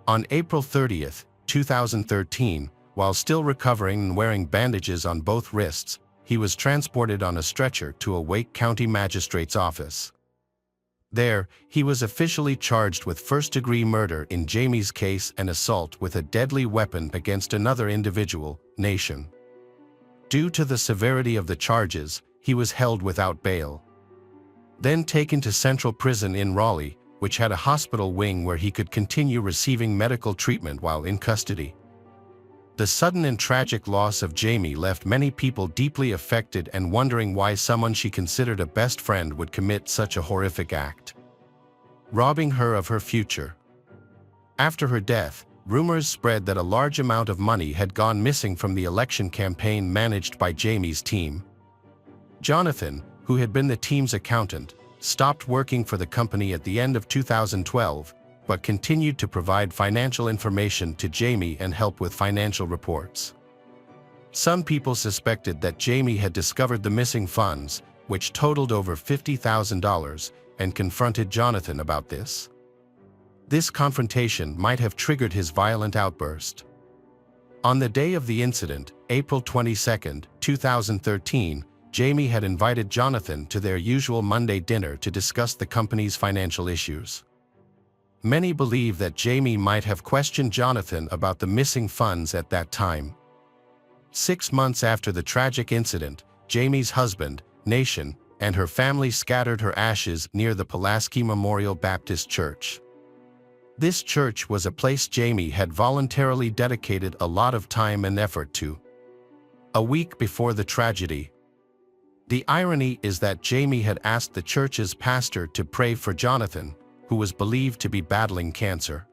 On April 30, 2013, while still recovering and wearing bandages on both wrists, he was transported on a stretcher to a Wake County magistrate's office. There, he was officially charged with first-degree murder in Jamie's case and assault with a deadly weapon against another individual, Nation. Due to the severity of the charges, he was held without bail. Then taken to Central Prison in Raleigh, which had a hospital wing where he could continue receiving medical treatment while in custody. The sudden and tragic loss of Jamie left many people deeply affected and wondering why someone she considered a best friend would commit such a horrific act, robbing her of her future. After her death, rumors spread that a large amount of money had gone missing from the election campaign managed by Jamie's team. Jonathan, who had been the team's accountant, stopped working for the company at the end of 2012, but continued to provide financial information to Jamie and help with financial reports. Some people suspected that Jamie had discovered the missing funds, which totaled over $50,000, and confronted Jonathan about this. This confrontation might have triggered his violent outburst. On the day of the incident, April 22, 2013, Jamie had invited Jonathan to their usual Monday dinner to discuss the company's financial issues. Many believe that Jamie might have questioned Jonathan about the missing funds at that time. 6 months after the tragic incident, Jamie's husband, Nation, and her family scattered her ashes near the Pulaski Memorial Baptist Church. This church was a place Jamie had voluntarily dedicated a lot of time and effort to. A week before the tragedy, the irony is that Jamie had asked the church's pastor to pray for Jonathan, who was believed to be battling cancer.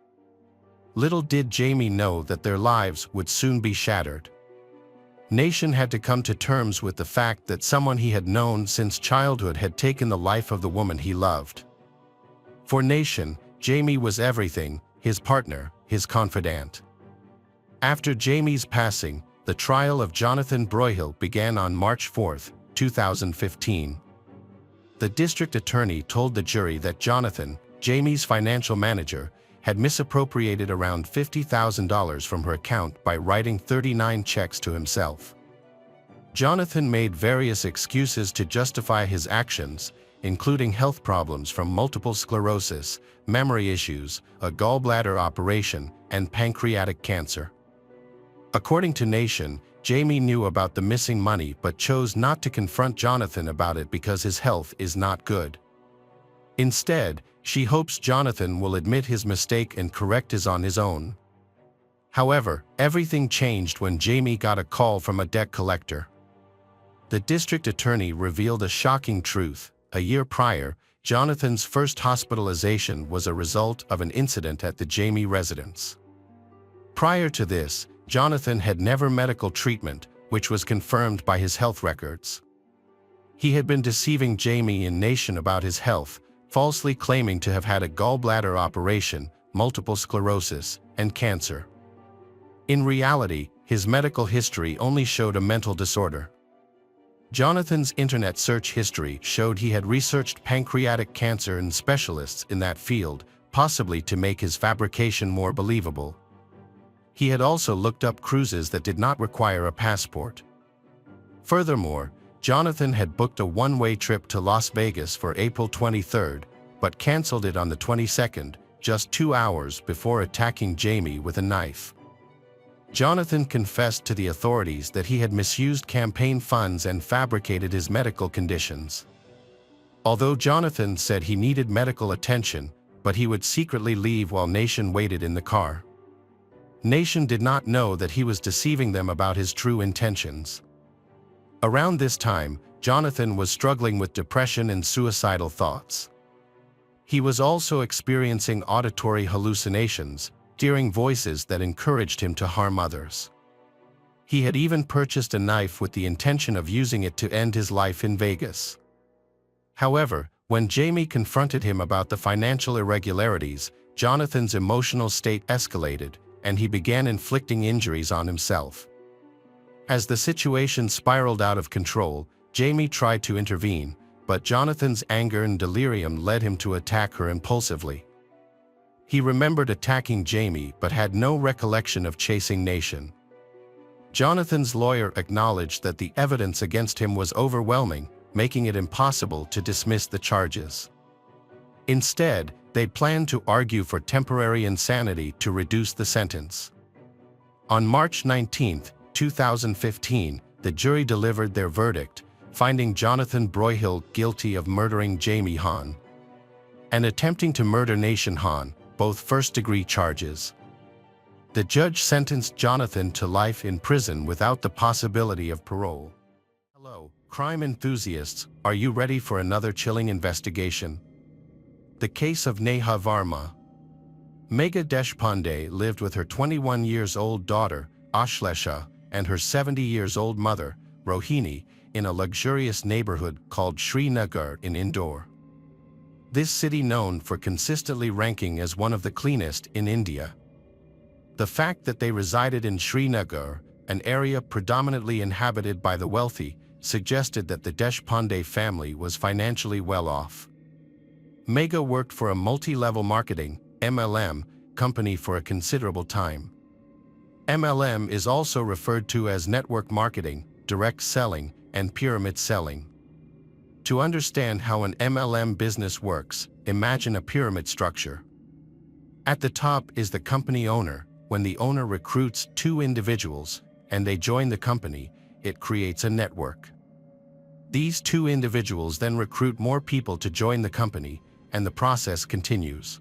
Little did Jamie know that their lives would soon be shattered. Nation had to come to terms with the fact that someone he had known since childhood had taken the life of the woman he loved. For Nation, Jamie was everything, his partner, his confidant. After Jamie's passing, the trial of Jonathan Broyhill began on March 4, 2015. The district attorney told the jury that Jonathan, Jamie's financial manager, had misappropriated around $50,000 from her account by writing 39 checks to himself. Jonathan made various excuses to justify his actions, including health problems from multiple sclerosis, memory issues, a gallbladder operation, and pancreatic cancer. According to Nation, Jamie knew about the missing money but chose not to confront Jonathan about it because his health is not good. Instead, she hopes Jonathan will admit his mistake and correct it on his own. However, everything changed when Jamie got a call from a debt collector. The district attorney revealed a shocking truth. A year prior, Jonathan's first hospitalization was a result of an incident at the Jamie residence. Prior to this, Jonathan had never medical treatment, which was confirmed by his health records. He had been deceiving Jamie and Nation about his health, falsely claiming to have had a gallbladder operation, multiple sclerosis, and cancer. In reality, his medical history only showed a mental disorder. Jonathan's internet search history showed he had researched pancreatic cancer and specialists in that field, possibly to make his fabrication more believable. He had also looked up cruises that did not require a passport. Furthermore, Jonathan had booked a one-way trip to Las Vegas for April 23, but canceled it on the 22nd, just 2 hours before attacking Jamie with a knife. Jonathan confessed to the authorities that he had misused campaign funds and fabricated his medical conditions. Although Jonathan said he needed medical attention, but he would secretly leave while Nation waited in the car. Nation did not know that he was deceiving them about his true intentions. Around this time, Jonathan was struggling with depression and suicidal thoughts. He was also experiencing auditory hallucinations, hearing voices that encouraged him to harm others. He had even purchased a knife with the intention of using it to end his life in Vegas. However, when Jamie confronted him about the financial irregularities, Jonathan's emotional state escalated, and he began inflicting injuries on himself. As the situation spiraled out of control, Jamie tried to intervene, but Jonathan's anger and delirium led him to attack her impulsively. He remembered attacking Jamie but had no recollection of chasing Nation. Jonathan's lawyer acknowledged that the evidence against him was overwhelming, making it impossible to dismiss the charges. Instead, they planned to argue for temporary insanity to reduce the sentence. On March 19, 2015, the jury delivered their verdict, finding Jonathan Broyhill guilty of murdering Jamie Hahn and attempting to murder Nation Hahn, both first-degree charges. The judge sentenced Jonathan to life in prison without the possibility of parole. Hello, crime enthusiasts, are you ready for another chilling investigation? The case of Neha Varma. Megha Deshpande lived with her 21-year-old daughter, Ashlesha, and her 70-year-old mother, Rohini, in a luxurious neighborhood called Srinagar in Indore. This city known for consistently ranking as one of the cleanest in India. The fact that they resided in Srinagar, an area predominantly inhabited by the wealthy, suggested that the Deshpande family was financially well off. Megha worked for a multi-level marketing (MLM) company for a considerable time. MLM is also referred to as network marketing, direct selling, and pyramid selling. To understand how an MLM business works, imagine a pyramid structure. At the top is the company owner. When the owner recruits two individuals and they join the company, it creates a network. These two individuals then recruit more people to join the company, and the process continues.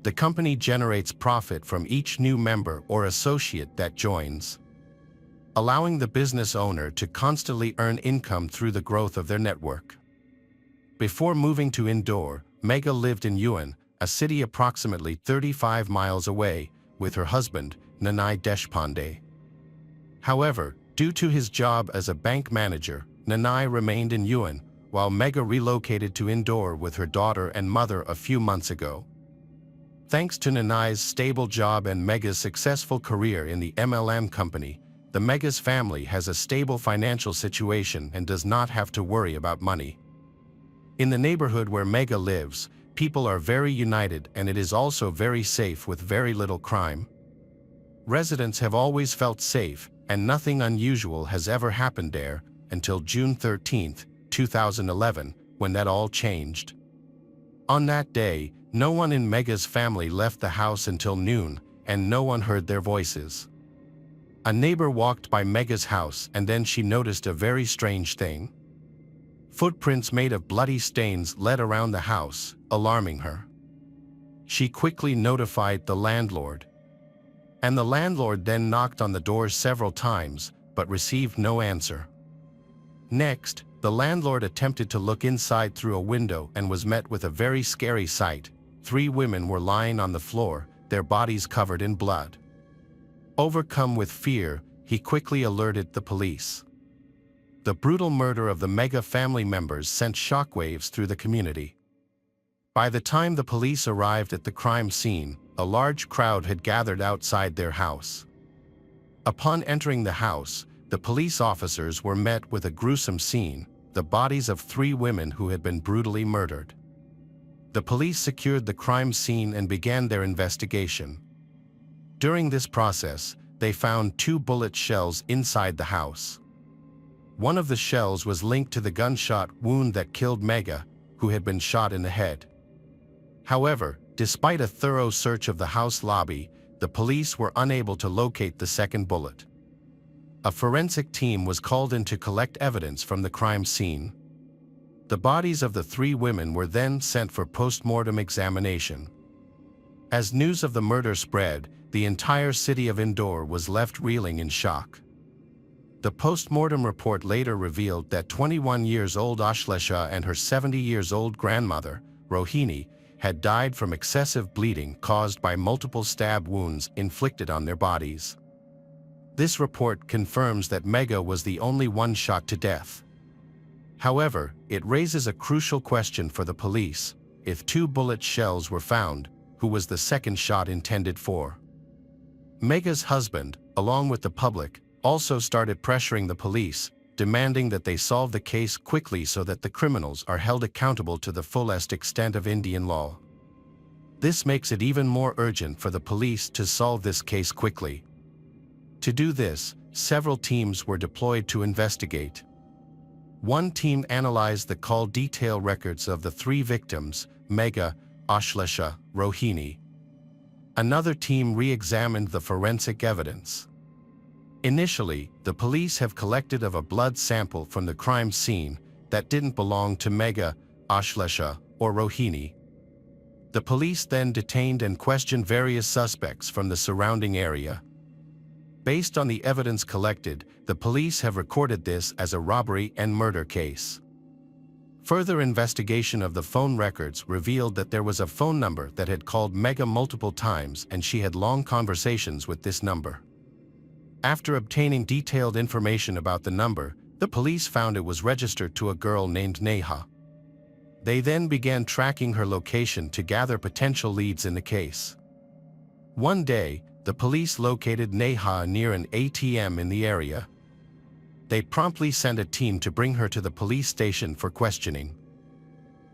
The company generates profit from each new member or associate that joins, allowing the business owner to constantly earn income through the growth of their network. Before moving to Indore, Megha lived in Yuan, a city approximately 35 miles away, with her husband, Nanai Deshpande. However, due to his job as a bank manager, Nanai remained in Yuan, while Megha relocated to Indore with her daughter and mother a few months ago. Thanks to Nanai's stable job and Megha's successful career in the MLM company, the Megha's family has a stable financial situation and does not have to worry about money. In the neighborhood where Megha lives, people are very united, and it is also very safe with very little crime. Residents have always felt safe, and nothing unusual has ever happened there until June 13, 2011, when that all changed. On that day, no one in Megha's family left the house until noon, and no one heard their voices. A neighbor walked by Megha's house, and then she noticed a very strange thing. Footprints made of bloody stains led around the house, alarming her. She quickly notified the landlord. And the landlord then knocked on the door several times, but received no answer. Next, the landlord attempted to look inside through a window and was met with a very scary sight. 3 women were lying on the floor, their bodies covered in blood. Overcome with fear, he quickly alerted the police. The brutal murder of the Megha family members sent shockwaves through the community. By the time the police arrived at the crime scene, a large crowd had gathered outside their house. Upon entering the house, the police officers were met with a gruesome scene: the bodies of 3 women who had been brutally murdered. The police secured the crime scene and began their investigation. During this process, they found 2 bullet shells inside the house. One of the shells was linked to the gunshot wound that killed Megha, who had been shot in the head. However, despite a thorough search of the house lobby, the police were unable to locate the second bullet. A forensic team was called in to collect evidence from the crime scene. The bodies of the 3 women were then sent for post-mortem examination. As news of the murder spread, the entire city of Indore was left reeling in shock. The post-mortem report later revealed that 21-year-old Ashlesha and her 70-year-old grandmother, Rohini, had died from excessive bleeding caused by multiple stab wounds inflicted on their bodies. This report confirms that Mega was the only one shot to death. However, it raises a crucial question for the police. If 2 bullet shells were found, who was the second shot intended for? Mega's husband, along with the public, also started pressuring the police, demanding that they solve the case quickly so that the criminals are held accountable to the fullest extent of Indian law. This makes it even more urgent for the police to solve this case quickly. To do this, several teams were deployed to investigate. One team analyzed the call detail records of the 3 victims, Mega, Ashlesha, Rohini. Another team re-examined the forensic evidence. Initially, the police have collected a blood sample from the crime scene that didn't belong to Mega, Ashlesha, or Rohini. The police then detained and questioned various suspects from the surrounding area. Based on the evidence collected, the police have recorded this as a robbery and murder case. Further investigation of the phone records revealed that there was a phone number that had called Mega multiple times and she had long conversations with this number. After obtaining detailed information about the number, the police found it was registered to a girl named Neha. They then began tracking her location to gather potential leads in the case. One day, the police located Neha near an ATM in the area. They promptly sent a team to bring her to the police station for questioning.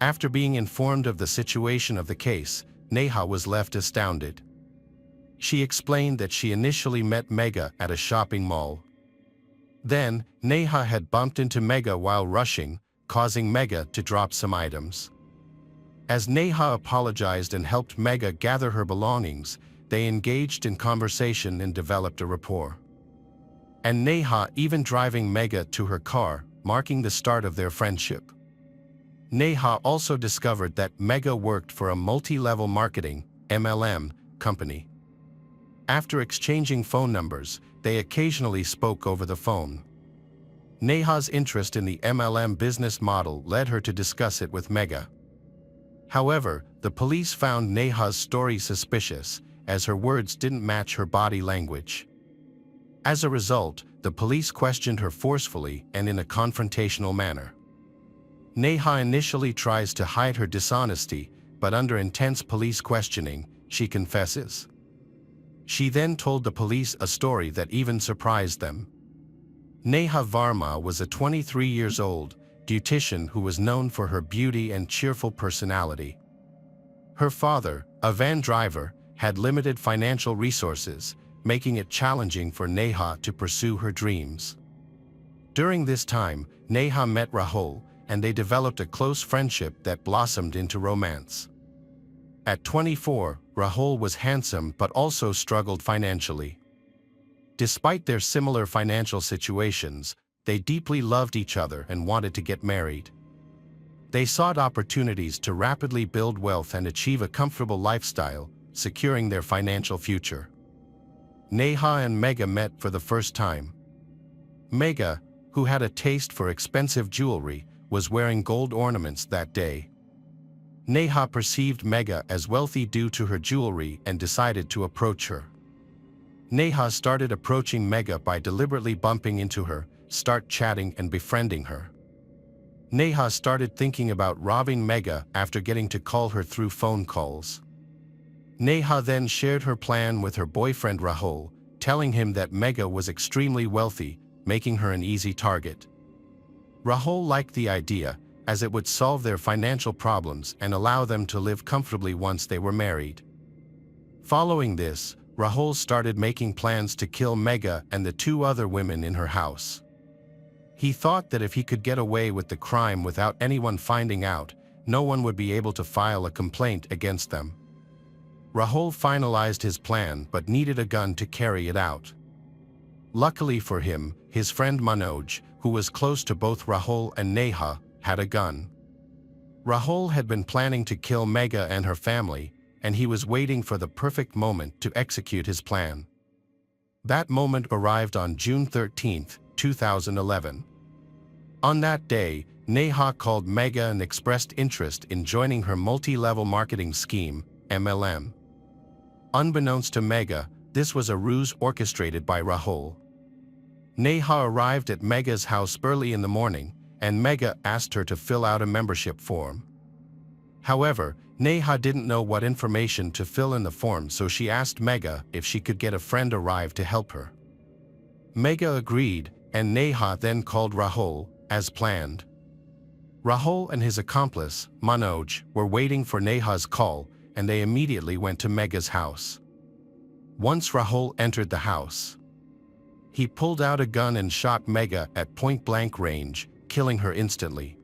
After being informed of the situation of the case, Neha was left astounded. She explained that she initially met Mega at a shopping mall. Then, Neha had bumped into Mega while rushing, causing Mega to drop some items. As Neha apologized and helped Mega gather her belongings, they engaged in conversation and developed a rapport. And Neha even driving Mega to her car, marking the start of their friendship. Neha also discovered that Mega worked for a multi-level marketing, MLM, company. After exchanging phone numbers, they occasionally spoke over the phone. Neha's interest in the MLM business model led her to discuss it with Mega. However, the police found Neha's story suspicious, as her words didn't match her body language. As a result, the police questioned her forcefully and in a confrontational manner. Neha initially tries to hide her dishonesty, but under intense police questioning, she confesses. She then told the police a story that even surprised them. Neha Varma was a 23-year-old beautician who was known for her beauty and cheerful personality. Her father, a van driver, had limited financial resources, making it challenging for Neha to pursue her dreams. During this time, Neha met Rahul, and they developed a close friendship that blossomed into romance. At 24, Rahul was handsome but also struggled financially. Despite their similar financial situations, they deeply loved each other and wanted to get married. They sought opportunities to rapidly build wealth and achieve a comfortable lifestyle, securing their financial future. Neha and Mega met for the first time. Mega, who had a taste for expensive jewelry, was wearing gold ornaments that day. Neha perceived Mega as wealthy due to her jewelry and decided to approach her. Neha started approaching Mega by deliberately bumping into her, start chatting and befriending her. Neha started thinking about robbing Mega after getting to call her through phone calls. Neha then shared her plan with her boyfriend Rahul, telling him that Mega was extremely wealthy, making her an easy target. Rahul liked the idea, as it would solve their financial problems and allow them to live comfortably once they were married. Following this, Rahul started making plans to kill Mega and the 2 other women in her house. He thought that if he could get away with the crime without anyone finding out, no one would be able to file a complaint against them. Rahul finalized his plan but needed a gun to carry it out. Luckily for him, his friend Manoj, who was close to both Rahul and Neha, had a gun. Rahul had been planning to kill Mega and her family, and he was waiting for the perfect moment to execute his plan. That moment arrived on June 13, 2011. On that day, Neha called Mega and expressed interest in joining her multi-level marketing scheme, MLM. Unbeknownst to Mega, this was a ruse orchestrated by Rahul. Neha arrived at Mega's house early in the morning, and Mega asked her to fill out a membership form. However, Neha didn't know what information to fill in the form, so she asked Mega if she could get a friend arrive to help her. Mega agreed, and Neha then called Rahul, as planned. Rahul and his accomplice, Manoj, were waiting for Neha's call, and they immediately went to Mega's house. Once Rahul entered the house, he pulled out a gun and shot Mega at point-blank range, killing her instantly.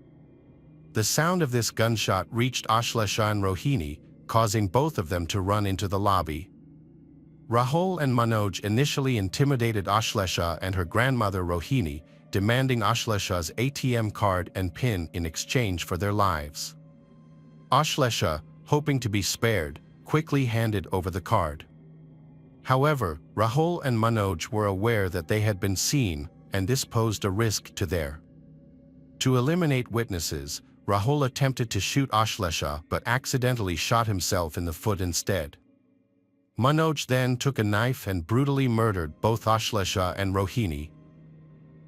The sound of this gunshot reached Ashlesha and Rohini, causing both of them to run into the lobby. Rahul and Manoj initially intimidated Ashlesha and her grandmother Rohini, demanding Ashlesha's ATM card and PIN in exchange for their lives. Ashlesha, hoping to be spared, quickly handed over the card. However, Rahul and Manoj were aware that they had been seen, and this posed a risk to their. To eliminate witnesses, Rahul attempted to shoot Ashlesha but accidentally shot himself in the foot instead. Manoj then took a knife and brutally murdered both Ashlesha and Rohini.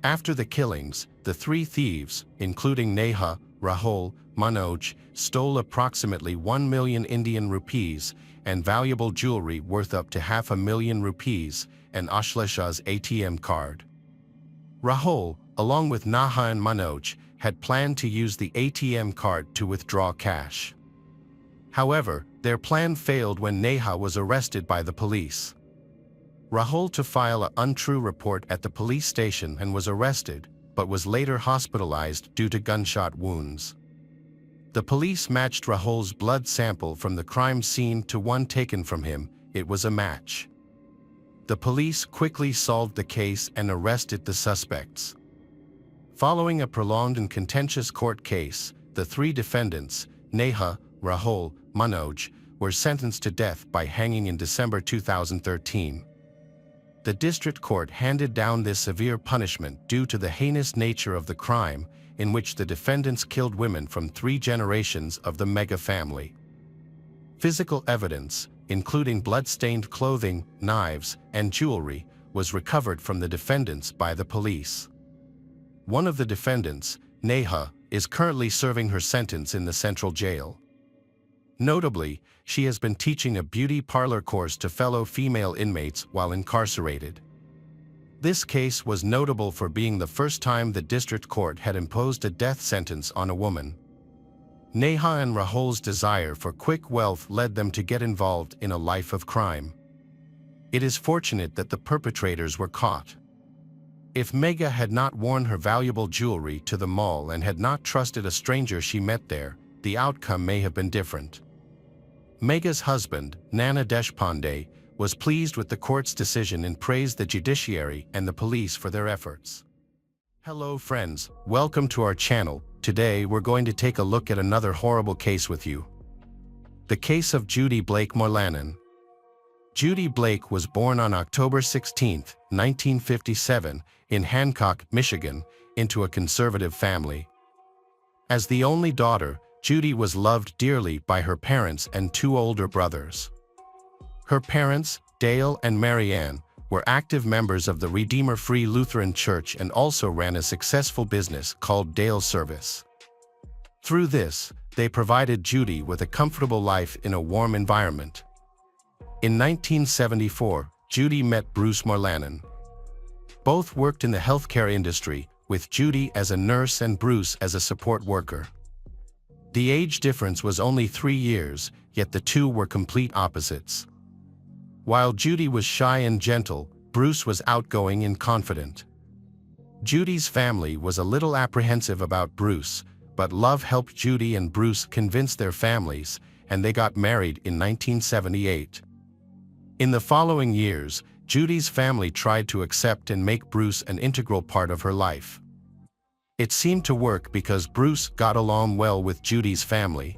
After the killings, the three thieves, including Neha, Rahul, Manoj, stole approximately 1 million Indian rupees and valuable jewelry worth up to 500,000 rupees and Ashlesha's ATM card. Rahul, along with Neha and Manoj, had planned to use the ATM card to withdraw cash. However, their plan failed when Neha was arrested by the police. Rahul to file an untrue report at the police station and was arrested, but was later hospitalized due to gunshot wounds. The police matched Rahul's blood sample from the crime scene to one taken from him. It was a match. The police quickly solved the case and arrested the suspects. Following a prolonged and contentious court case, the three defendants, Neha, Rahul, Manoj, were sentenced to death by hanging in December 2013. The district court handed down this severe punishment due to the heinous nature of the crime, in which the defendants killed women from 3 generations of the Mega family. Physical evidence, including blood-stained clothing, knives, and jewelry, was recovered from the defendants by the police. One of the defendants, Neha, is currently serving her sentence in the central jail. Notably, she has been teaching a beauty parlor course to fellow female inmates while incarcerated. This case was notable for being the first time the district court had imposed a death sentence on a woman. Neha and Rahul's desire for quick wealth led them to get involved in a life of crime. It is fortunate that the perpetrators were caught. If Mega had not worn her valuable jewelry to the mall and had not trusted a stranger she met there, the outcome may have been different. Mega's husband, Nana Deshpande, was pleased with the court's decision and praised the judiciary and the police for their efforts. Hello friends, welcome to our channel. Today we're going to take a look at another horrible case with you. The case of Judy Blake Morlanen. Judy Blake was born on October 16, 1957, in Hancock, Michigan, into a conservative family. As the only daughter, Judy was loved dearly by her parents and 2 older brothers. Her parents, Dale and Marianne, were active members of the Redeemer Free Lutheran Church and also ran a successful business called Dale Service. Through this, they provided Judy with a comfortable life in a warm environment. In 1974, Judy met Bruce Morlanen. Both worked in the healthcare industry, with Judy as a nurse and Bruce as a support worker. The age difference was only 3 years, yet the two were complete opposites. While Judy was shy and gentle, Bruce was outgoing and confident. Judy's family was a little apprehensive about Bruce, but love helped Judy and Bruce convince their families, and they got married in 1978. In the following years, Judy's family tried to accept and make Bruce an integral part of her life. It seemed to work because Bruce got along well with Judy's family.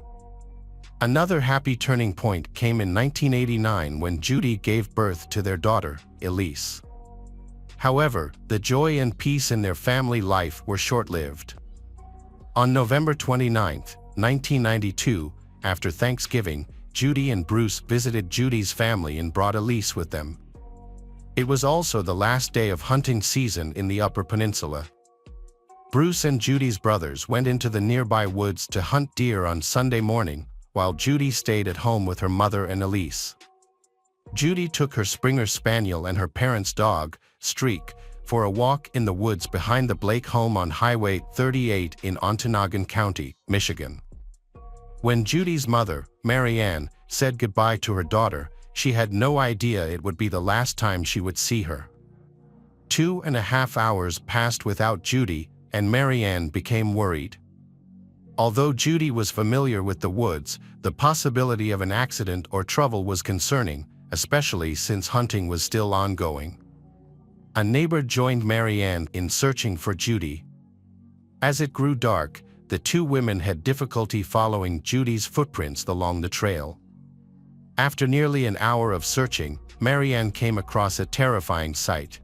Another happy turning point came in 1989 when Judy gave birth to their daughter, Elise. However, the joy and peace in their family life were short-lived. On November 29, 1992, after Thanksgiving, Judy and Bruce visited Judy's family and brought Elise with them. It was also the last day of hunting season in the Upper Peninsula. Bruce and Judy's brothers went into the nearby woods to hunt deer on Sunday morning, while Judy stayed at home with her mother and Elise. Judy took her Springer Spaniel and her parents' dog, Streak, for a walk in the woods behind the Blake home on Highway 38 in Ontonagon County, Michigan. When Judy's mother, Mary Ann, said goodbye to her daughter, she had no idea it would be the last time she would see her. 2.5 hours passed without Judy, and Mary Ann became worried. Although Judy was familiar with the woods, the possibility of an accident or trouble was concerning, especially since hunting was still ongoing. A neighbor joined Mary Ann in searching for Judy. As it grew dark, the two women had difficulty following Judy's footprints along the trail. After nearly an hour of searching, Mary Ann came across a terrifying sight.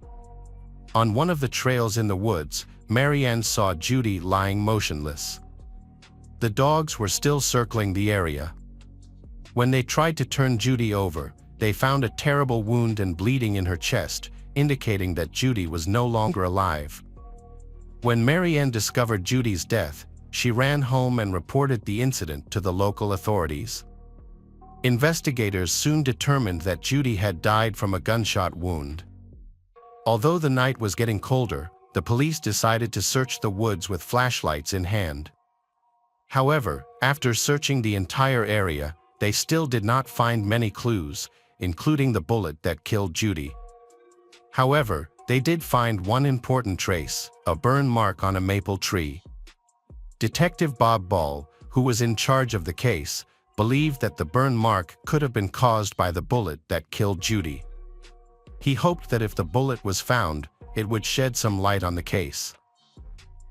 On one of the trails in the woods, Mary Ann saw Judy lying motionless. The dogs were still circling the area. When they tried to turn Judy over, they found a terrible wound and bleeding in her chest, indicating that Judy was no longer alive. When Mary Ann discovered Judy's death, she ran home and reported the incident to the local authorities. Investigators soon determined that Judy had died from a gunshot wound. Although the night was getting colder, the police decided to search the woods with flashlights in hand. However, after searching the entire area, they still did not find many clues, including the bullet that killed Judy. However, they did find one important trace, a burn mark on a maple tree. Detective Bob Ball, who was in charge of the case, believed that the burn mark could have been caused by the bullet that killed Judy. He hoped that if the bullet was found, it would shed some light on the case.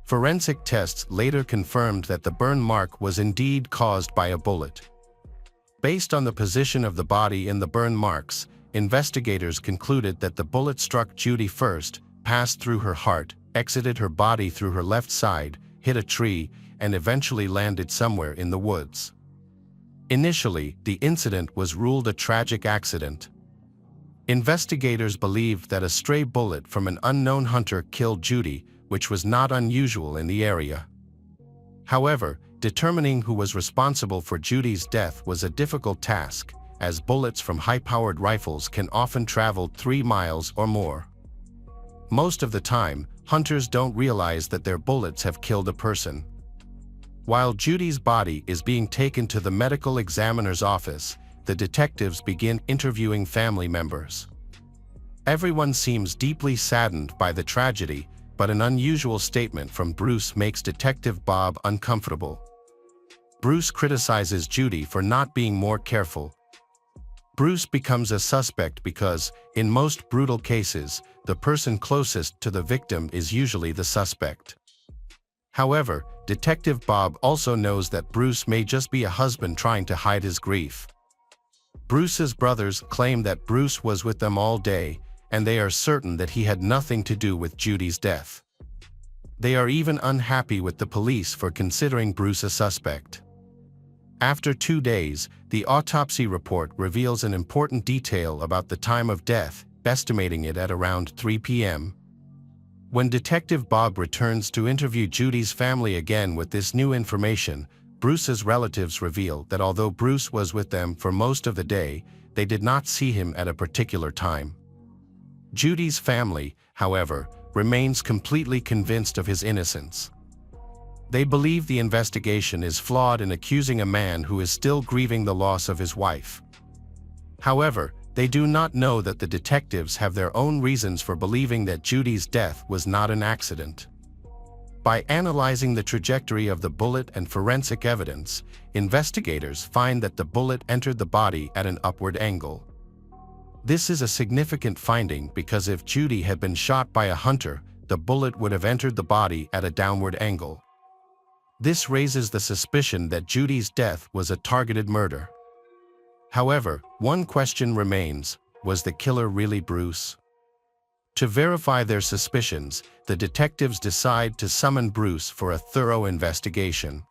Forensic tests later confirmed that the burn mark was indeed caused by a bullet. Based on the position of the body in the burn marks, investigators concluded that the bullet struck Judy first, passed through her heart, exited her body through her left side, hit a tree, and eventually landed somewhere in the woods. Initially, the incident was ruled a tragic accident. Investigators believed that a stray bullet from an unknown hunter killed Judy, which was not unusual in the area. However, determining who was responsible for Judy's death was a difficult task, as bullets from high-powered rifles can often travel 3 miles or more. Most of the time, hunters don't realize that their bullets have killed a person. While Judy's body is being taken to the medical examiner's office, the detectives begin interviewing family members. Everyone seems deeply saddened by the tragedy, but an unusual statement from Bruce makes Detective Bob uncomfortable. Bruce criticizes Judy for not being more careful. Bruce becomes a suspect because, in most brutal cases, the person closest to the victim is usually the suspect. However, Detective Bob also knows that Bruce may just be a husband trying to hide his grief. Bruce's brothers claim that Bruce was with them all day, and they are certain that he had nothing to do with Judy's death. They are even unhappy with the police for considering Bruce a suspect. After 2 days, the autopsy report reveals an important detail about the time of death, estimating it at around 3 p.m. When Detective Bob returns to interview Judy's family again with this new information, Bruce's relatives reveal that although Bruce was with them for most of the day, they did not see him at a particular time. Judy's family, however, remains completely convinced of his innocence. They believe the investigation is flawed in accusing a man who is still grieving the loss of his wife. However, they do not know that the detectives have their own reasons for believing that Judy's death was not an accident. By analyzing the trajectory of the bullet and forensic evidence, investigators find that the bullet entered the body at an upward angle. This is a significant finding because if Judy had been shot by a hunter, the bullet would have entered the body at a downward angle. This raises the suspicion that Judy's death was a targeted murder. However, one question remains: was the killer really Bruce? To verify their suspicions, the detectives decide to summon Bruce for a thorough investigation.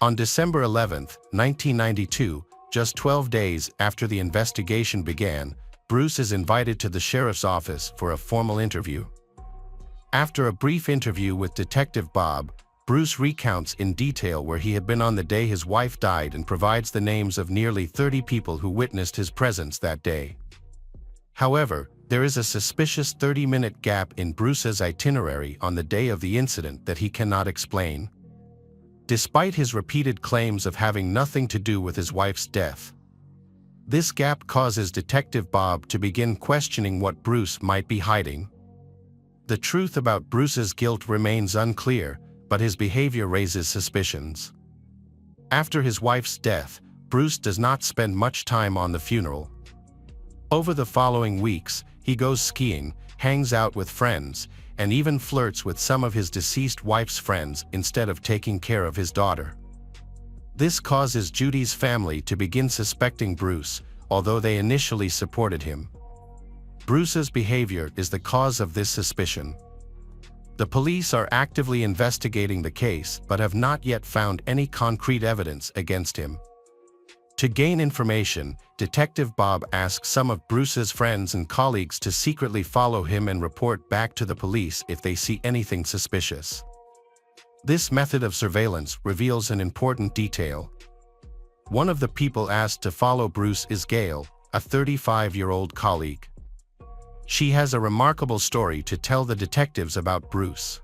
On December 11, 1992, just 12 days after the investigation began, Bruce is invited to the sheriff's office for a formal interview. After a brief interview with Detective Bob, Bruce recounts in detail where he had been on the day his wife died and provides the names of nearly 30 people who witnessed his presence that day. However, there is a suspicious 30-minute gap in Bruce's itinerary on the day of the incident that he cannot explain. Despite his repeated claims of having nothing to do with his wife's death, this gap causes Detective Bob to begin questioning what Bruce might be hiding. The truth about Bruce's guilt remains unclear, but his behavior raises suspicions. After his wife's death, Bruce does not spend much time on the funeral. Over the following weeks, he goes skiing, hangs out with friends, and even flirts with some of his deceased wife's friends instead of taking care of his daughter. This causes Judy's family to begin suspecting Bruce, although they initially supported him. Bruce's behavior is the cause of this suspicion. The police are actively investigating the case but have not yet found any concrete evidence against him. To gain information, Detective Bob asks some of Bruce's friends and colleagues to secretly follow him and report back to the police if they see anything suspicious. This method of surveillance reveals an important detail. One of the people asked to follow Bruce is Gail, a 35-year-old colleague. She has a remarkable story to tell the detectives about Bruce.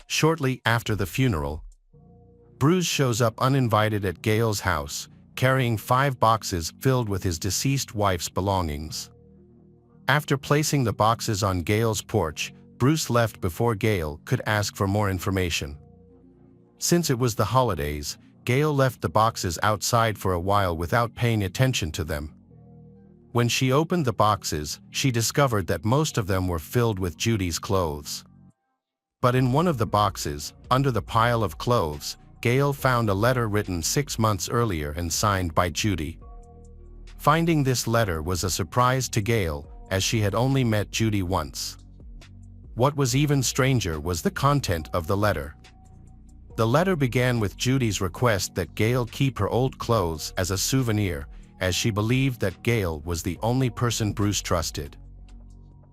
Shortly after the funeral, Bruce shows up uninvited at Gail's house, carrying 5 boxes filled with his deceased wife's belongings. After placing the boxes on Gail's porch, Bruce left before Gail could ask for more information. Since it was the holidays, Gail left the boxes outside for a while without paying attention to them. When she opened the boxes, she discovered that most of them were filled with Judy's clothes. But in one of the boxes, under the pile of clothes, Gail found a letter written 6 months earlier and signed by Judy. Finding this letter was a surprise to Gail, as she had only met Judy once. What was even stranger was the content of the letter. The letter began with Judy's request that Gail keep her old clothes as a souvenir, as she believed that Gail was the only person Bruce trusted.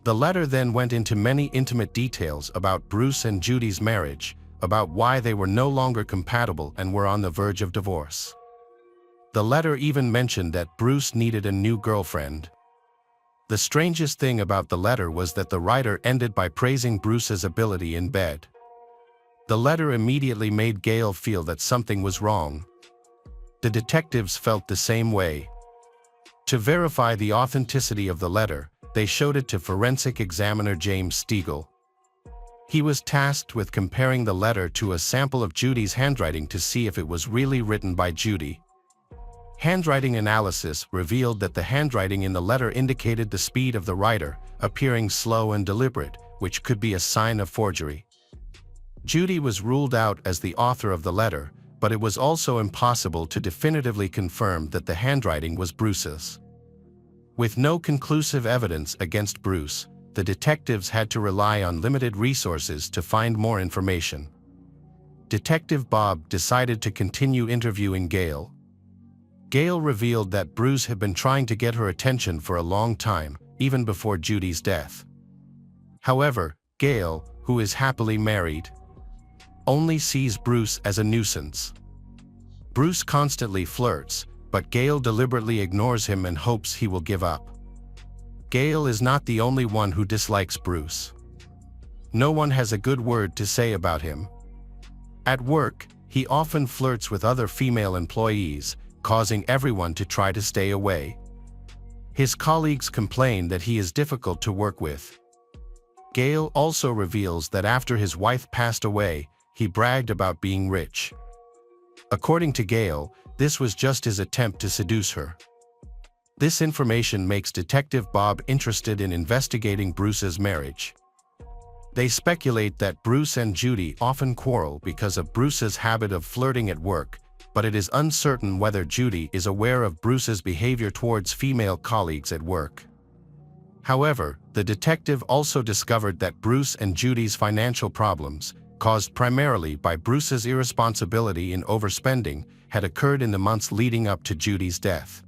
The letter then went into many intimate details about Bruce and Judy's marriage, about why they were no longer compatible and were on the verge of divorce. The letter even mentioned that Bruce needed a new girlfriend. The strangest thing about the letter was that the writer ended by praising Bruce's ability in bed. The letter immediately made Gail feel that something was wrong. The detectives felt the same way. To verify the authenticity of the letter, they showed it to forensic examiner James Stegall. He was tasked with comparing the letter to a sample of Judy's handwriting to see if it was really written by Judy. Handwriting analysis revealed that the handwriting in the letter indicated the speed of the writer, appearing slow and deliberate, which could be a sign of forgery. Judy was ruled out as the author of the letter, but it was also impossible to definitively confirm that the handwriting was Bruce's. With no conclusive evidence against Bruce, the detectives had to rely on limited resources to find more information. Detective Bob decided to continue interviewing Gail. Gail revealed that Bruce had been trying to get her attention for a long time, even before Judy's death. However, Gail, who is happily married, only sees Bruce as a nuisance. Bruce constantly flirts, but Gail deliberately ignores him and hopes he will give up. Gail is not the only one who dislikes Bruce. No one has a good word to say about him. At work, he often flirts with other female employees, causing everyone to try to stay away. His colleagues complain that he is difficult to work with. Gail also reveals that after his wife passed away, he bragged about being rich. According to Gail, this was just his attempt to seduce her. This information makes Detective Bob interested in investigating Bruce's marriage. They speculate that Bruce and Judy often quarrel because of Bruce's habit of flirting at work, but it is uncertain whether Judy is aware of Bruce's behavior towards female colleagues at work. However, the detective also discovered that Bruce and Judy's financial problems, caused primarily by Bruce's irresponsibility in overspending, had occurred in the months leading up to Judy's death.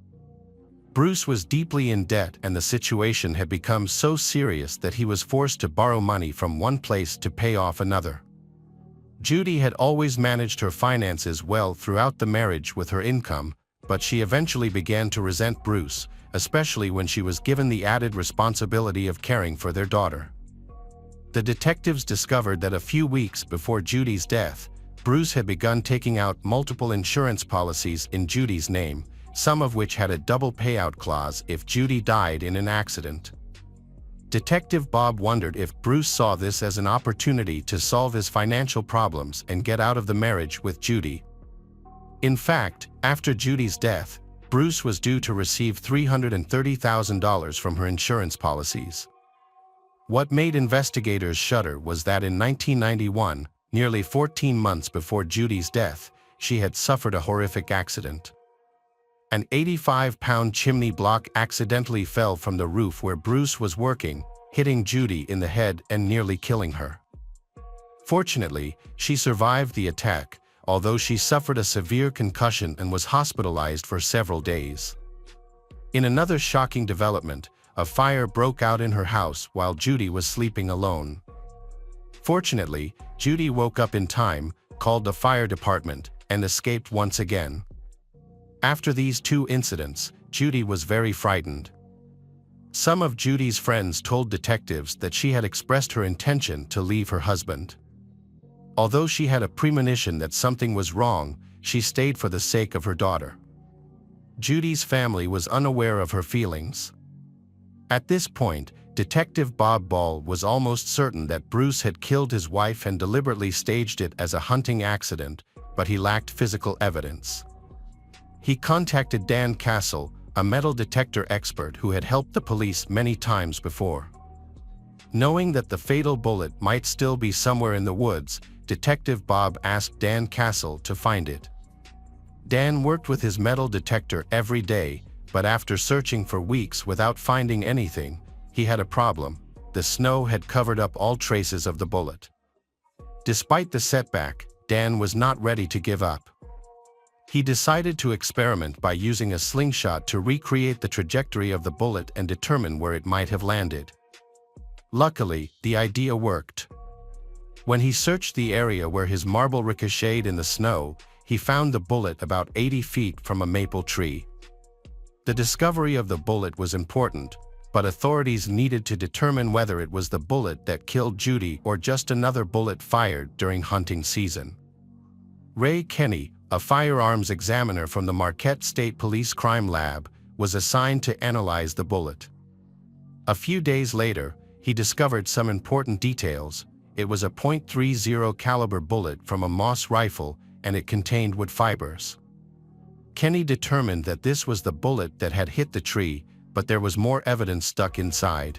Bruce was deeply in debt and the situation had become so serious that he was forced to borrow money from one place to pay off another. Judy had always managed her finances well throughout the marriage with her income, but she eventually began to resent Bruce, especially when she was given the added responsibility of caring for their daughter. The detectives discovered that a few weeks before Judy's death, Bruce had begun taking out multiple insurance policies in Judy's name, some of which had a double payout clause if Judy died in an accident. Detective Bob wondered if Bruce saw this as an opportunity to solve his financial problems and get out of the marriage with Judy. In fact, after Judy's death, Bruce was due to receive $330,000 from her insurance policies. What made investigators shudder was that in 1991, nearly 14 months before Judy's death, she had suffered a horrific accident. An 85-pound chimney block accidentally fell from the roof where Bruce was working, hitting Judy in the head and nearly killing her. Fortunately, she survived the attack, although she suffered a severe concussion and was hospitalized for several days. In another shocking development, a fire broke out in her house while Judy was sleeping alone. Fortunately, Judy woke up in time, called the fire department, and escaped once again. After these two incidents, Judy was very frightened. Some of Judy's friends told detectives that she had expressed her intention to leave her husband. Although she had a premonition that something was wrong, she stayed for the sake of her daughter. Judy's family was unaware of her feelings. At this point, Detective Bob Ball was almost certain that Bruce had killed his wife and deliberately staged it as a hunting accident, but he lacked physical evidence. He contacted Dan Castle, a metal detector expert who had helped the police many times before. Knowing that the fatal bullet might still be somewhere in the woods, Detective Bob asked Dan Castle to find it. Dan worked with his metal detector every day, but after searching for weeks without finding anything, he had a problem. The snow had covered up all traces of the bullet. Despite the setback, Dan was not ready to give up. He decided to experiment by using a slingshot to recreate the trajectory of the bullet and determine where it might have landed. Luckily, the idea worked. When he searched the area where his marble ricocheted in the snow, he found the bullet about 80 feet from a maple tree. The discovery of the bullet was important, but authorities needed to determine whether it was the bullet that killed Judy or just another bullet fired during hunting season. Ray Kenny, a firearms examiner from the Marquette State Police Crime Lab, was assigned to analyze the bullet. A few days later, he discovered some important details. It was a .30 caliber bullet from a Moss rifle, and it contained wood fibers. Kenny determined that this was the bullet that had hit the tree, but there was more evidence stuck inside.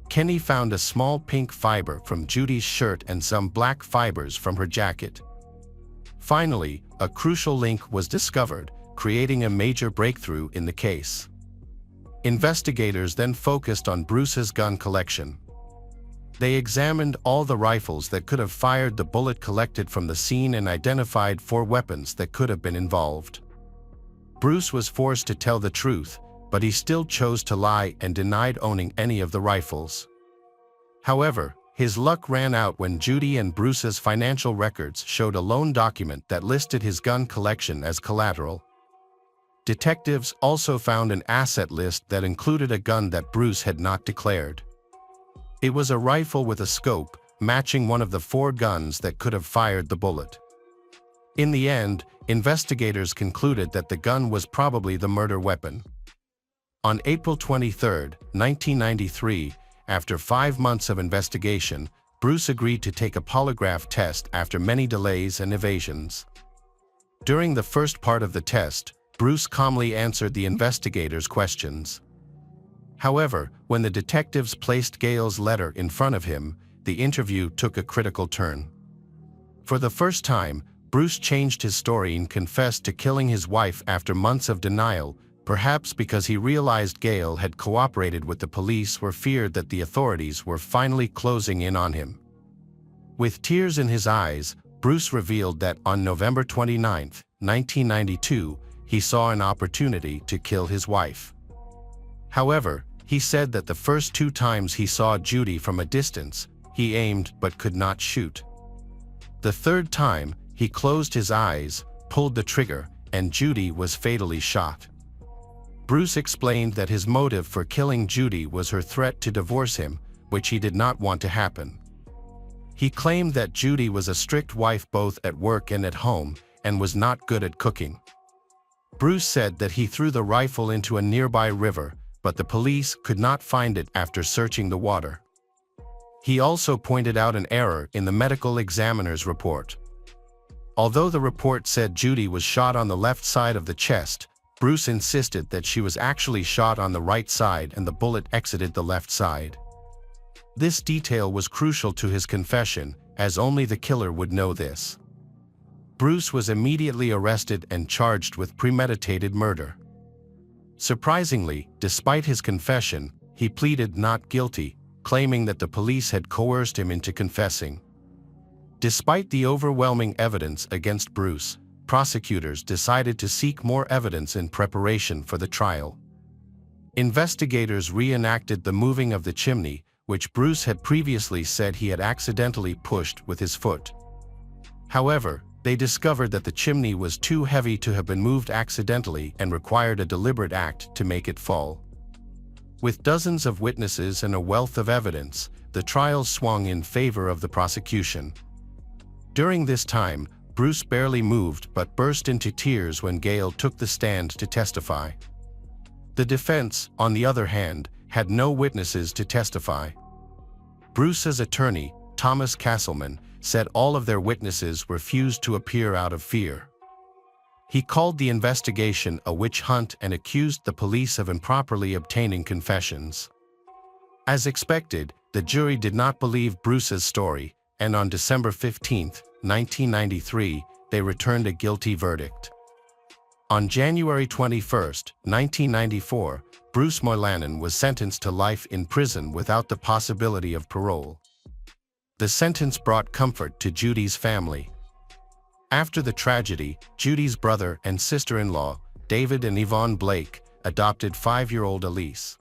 Kenny found a small pink fiber from Judy's shirt and some black fibers from her jacket. Finally, a crucial link was discovered, creating a major breakthrough in the case. Investigators then focused on Bruce's gun collection. They examined all the rifles that could have fired the bullet collected from the scene and identified 4 weapons that could have been involved. Bruce was forced to tell the truth, but he still chose to lie and denied owning any of the rifles. However, his luck ran out when Judy and Bruce's financial records showed a loan document that listed his gun collection as collateral. Detectives also found an asset list that included a gun that Bruce had not declared. It was a rifle with a scope, matching one of the 4 guns that could have fired the bullet. In the end, investigators concluded that the gun was probably the murder weapon. On April 23, 1993, after 5 months of investigation, Bruce agreed to take a polygraph test after many delays and evasions. During the first part of the test, Bruce calmly answered the investigators' questions. However, when the detectives placed Gail's letter in front of him, the interview took a critical turn. For the first time, Bruce changed his story and confessed to killing his wife after months of denial, perhaps because he realized Gail had cooperated with the police or feared that the authorities were finally closing in on him. With tears in his eyes, Bruce revealed that on November 29, 1992, he saw an opportunity to kill his wife. However, he said that the first 2 times he saw Judy from a distance, he aimed but could not shoot. The third time, he closed his eyes, pulled the trigger, and Judy was fatally shot. Bruce explained that his motive for killing Judy was her threat to divorce him, which he did not want to happen. He claimed that Judy was a strict wife both at work and at home, and was not good at cooking. Bruce said that he threw the rifle into a nearby river, but the police could not find it after searching the water. He also pointed out an error in the medical examiner's report. Although the report said Judy was shot on the left side of the chest, Bruce insisted that she was actually shot on the right side and the bullet exited the left side. This detail was crucial to his confession, as only the killer would know this. Bruce was immediately arrested and charged with premeditated murder. Surprisingly, despite his confession, he pleaded not guilty, claiming that the police had coerced him into confessing. Despite the overwhelming evidence against Bruce, prosecutors decided to seek more evidence in preparation for the trial. Investigators reenacted the moving of the chimney, which Bruce had previously said he had accidentally pushed with his foot. However, they discovered that the chimney was too heavy to have been moved accidentally and required a deliberate act to make it fall. With dozens of witnesses and a wealth of evidence, the trial swung in favor of the prosecution. During this time, Bruce barely moved but burst into tears when Gale took the stand to testify. The defense, on the other hand, had no witnesses to testify. Bruce's attorney, Thomas Castleman, said all of their witnesses refused to appear out of fear. He called the investigation a witch hunt and accused the police of improperly obtaining confessions. As expected, the jury did not believe Bruce's story, and on December 15, 1993, they returned a guilty verdict. On January 21, 1994, Bruce Moylanen was sentenced to life in prison without the possibility of parole. The sentence brought comfort to Judy's family. After the tragedy, Judy's brother and sister-in-law, David and Yvonne Blake, adopted 5-year-old Elise.